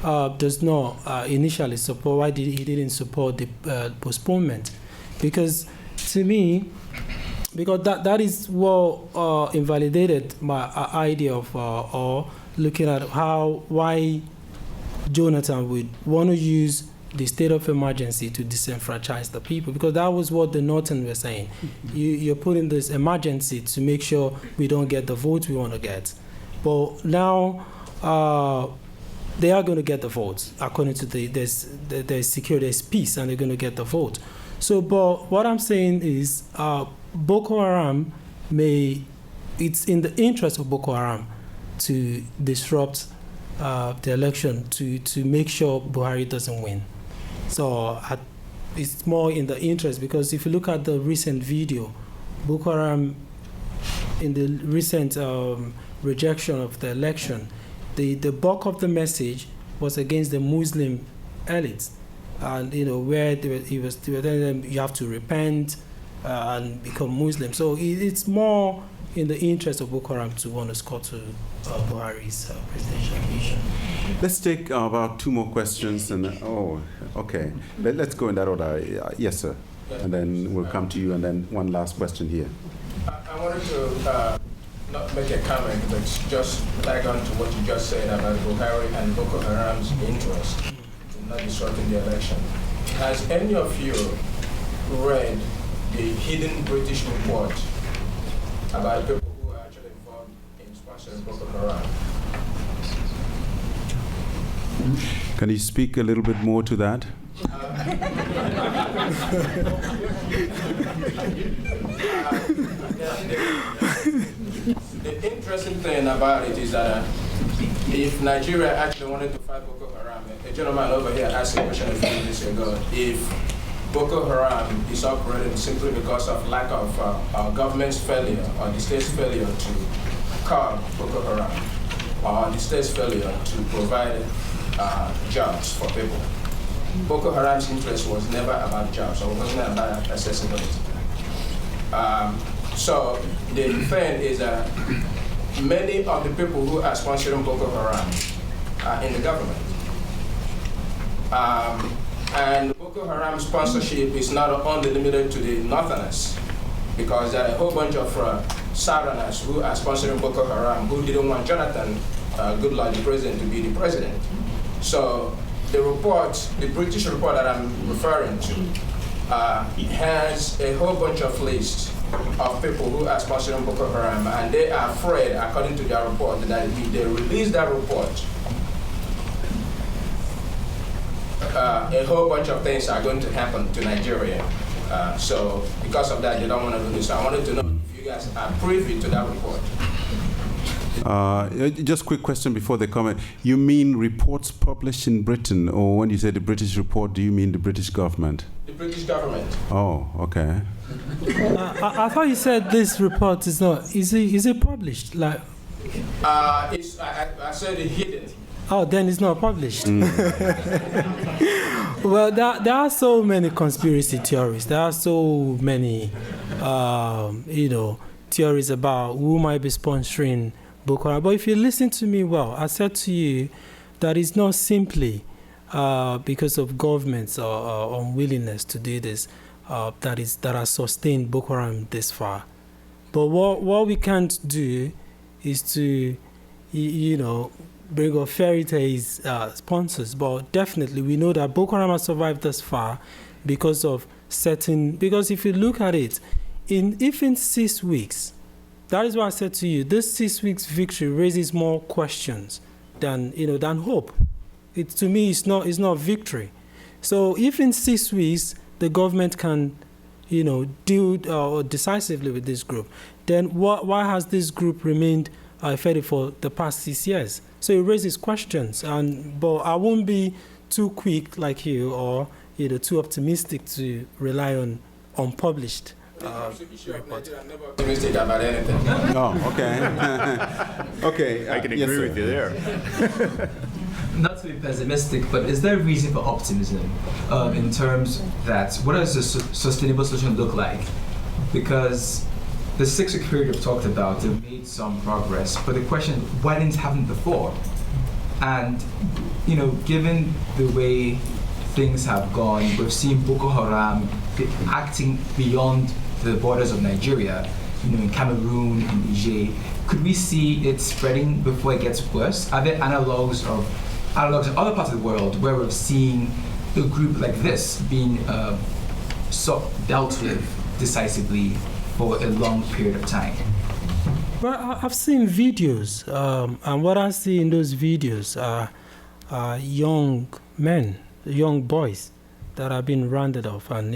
does not initially support? Why he didn't support the postponement? Because to me, because that is what invalidated my idea of or looking at why Jonathan would want to use the state of emergency to disenfranchise the people, because that was what the Northern were saying. You're putting this emergency to make sure we don't get the votes we want to get. But now they are going to get the votes according to there's security, there's peace, and they're going to get the vote. So, but what I'm saying is Boko Haram it's in the interest of Boko Haram to disrupt the election to make sure Buhari doesn't win. So it's more in the interest, because if you look at the recent video, Boko Haram, in the recent rejection of the election, the bulk of the message was against the Muslim elites, and where they were telling them you have to repent and become Muslim. So it's more in the interest of Boko Haram to want to score to Buhari's presidential mission. Let's take about two more questions, and okay. Let's go in that order. Yes, sir. And then we'll come to you, and then one last question here. I wanted to not make a comment, but just tag on to what you just said about Buhari and Boko Haram's interest in not disrupting the election. Has any of you read the hidden British report about people who are actually involved in sponsoring Boko Haram? Can you speak a little bit more to that? The interesting thing about it is that if Nigeria actually wanted to fight Boko Haram, a gentleman over here asked a question a few minutes ago, if Boko Haram is operating simply because of lack of our government's failure or the state's failure to curb Boko Haram, or the state's failure to provide jobs for people. Boko Haram's interest was never about jobs, or wasn't about accessibility. So the thing is that many of the people who are sponsoring Boko Haram are in the government. And Boko Haram sponsorship is not only limited to the Northerners, because there are a whole bunch of Southerners who are sponsoring Boko Haram who didn't want Jonathan Goodluck, the president, to be the president. So the report, the British report that I'm referring to, has a whole bunch of lists of people who are sponsoring Boko Haram, and they are afraid, according to their report, that if they release that report, a whole bunch of things are going to happen to Nigeria. So because of that, they don't want to do this. So I wanted to know if you guys are privy to that report. Just quick question before they comment. You mean reports published in Britain, or when you say the British report, do you mean the British government? The British government. Oh, okay. I thought you said this report is not. Is it published? Like. I said it hidden. Oh, then it's not published. Well, there are so many conspiracy theories. There are so many, theories about who might be sponsoring Boko Haram. But if you listen to me well, I said to you that it's not simply because of government's unwillingness to do this that has sustained Boko Haram this far. But what we can't do is to, bring up fairy tales sponsors. But definitely we know that Boko Haram has survived this far because if you look at it, in 6 weeks, that is why I said to you, this 6 weeks victory raises more questions than hope. To me, it's not victory. So if in 6 weeks the government can, deal decisively with this group, then why has this group remained effective for the past 6 years? So it raises questions, but I won't be too quick like you, or too optimistic to rely on unpublished. Optimistic about anything. Oh, okay. Okay, I can agree with you there. Not to be pessimistic, but is there a reason for optimism in terms that what does a sustainable solution look like? Because the 6 week period we've talked about, they've made some progress, but the question, why didn't it happen before? And, given the way things have gone, we've seen Boko Haram acting beyond the borders of Nigeria, in Cameroon, in Niger. Could we see it spreading before it gets worse? Are there analogs in other parts of the world where we've seen a group like this being dealt with decisively for a long period of time? Well, I've seen videos, and what I see in those videos are young men, young boys that have been rounded off, and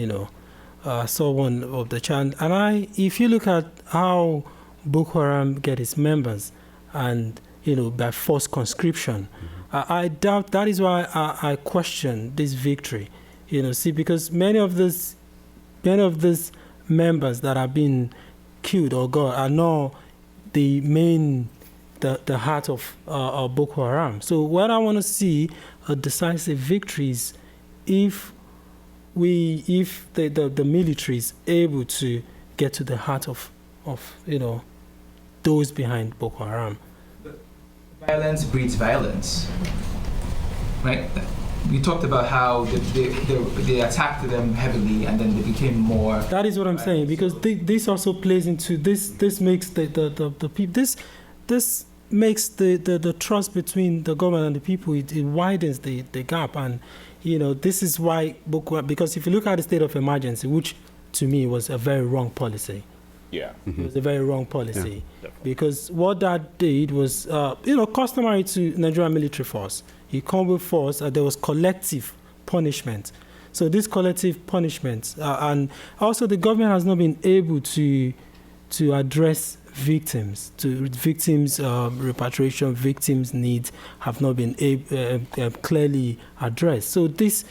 saw one of the child. And if you look at how Boko Haram get its members, and by forced conscription, I doubt. That is why I question this victory. Because many of these members that have been killed or gone are not the heart of Boko Haram. So what I want to see a decisive victory is if the military is able to get to the heart of those behind Boko Haram. Violence breeds violence, right? We talked about how they attacked them heavily, and then they became more. That is what I'm saying, because this also plays into this. This makes the people. This makes the trust between the government and the people. It widens the gap, and this is why Boko. Because if you look at the state of emergency, which to me was a very wrong policy. Yeah, it was a very wrong policy, because what that did was, customary to Nigerian military force. You come with force, there was collective punishment. So this collective punishment, and also the government has not been able to address victims, repatriation, victims' needs have not been clearly addressed. So this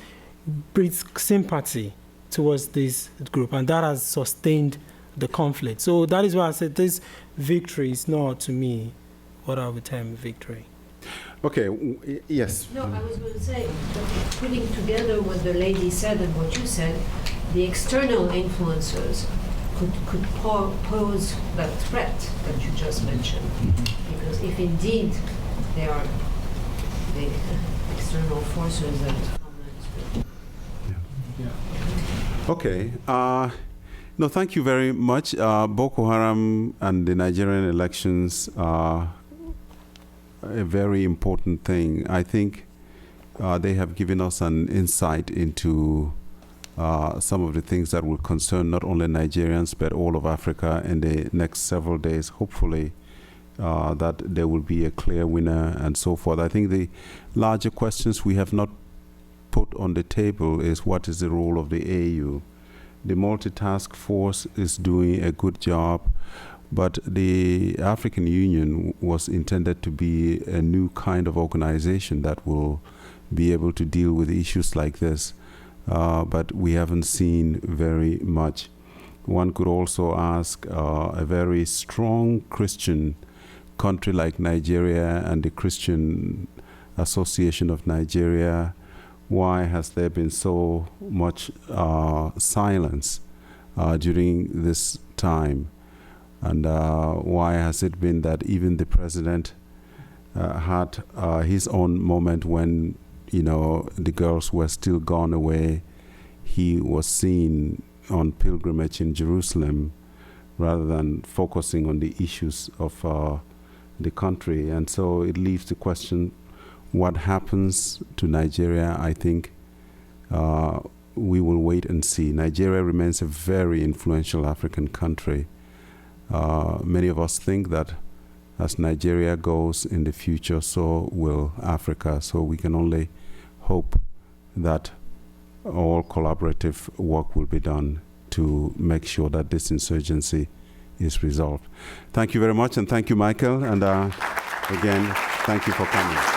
breeds sympathy towards this group, and that has sustained the conflict. So that is why I said this victory is not, to me, what I would term victory. Okay, yes. No, I was going to say, putting together what the lady said and what you said, the external influencers could pose that threat that you just mentioned. Because if indeed they are the external forces that Okay. No, thank you very much. Boko Haram and the Nigerian elections are a very important thing. I think they have given us an insight into some of the things that will concern not only Nigerians but all of Africa in the next several days. Hopefully that there will be a clear winner and so forth. I think the larger questions we have not put on the table is what is the role of the AU. The multitask force is doing a good job, but the African Union was intended to be a new kind of organization that will be able to deal with issues like this, but we haven't seen very much. One could also ask a very strong Christian country like Nigeria and the Christian Association of Nigeria, why has there been so much silence during this time? And why has it been that even the president had his own moment when, you know, the girls were still gone away? He was seen on pilgrimage in Jerusalem rather than focusing on the issues of the country. And so it leaves the question, what happens to Nigeria? I think we will wait and see. Nigeria remains a very influential African country. Many of us think that as Nigeria goes in the future, so will Africa. So we can only hope that all collaborative work will be done to make sure that this insurgency is resolved. Thank you very much, and thank you, Michael. And again, thank you for coming.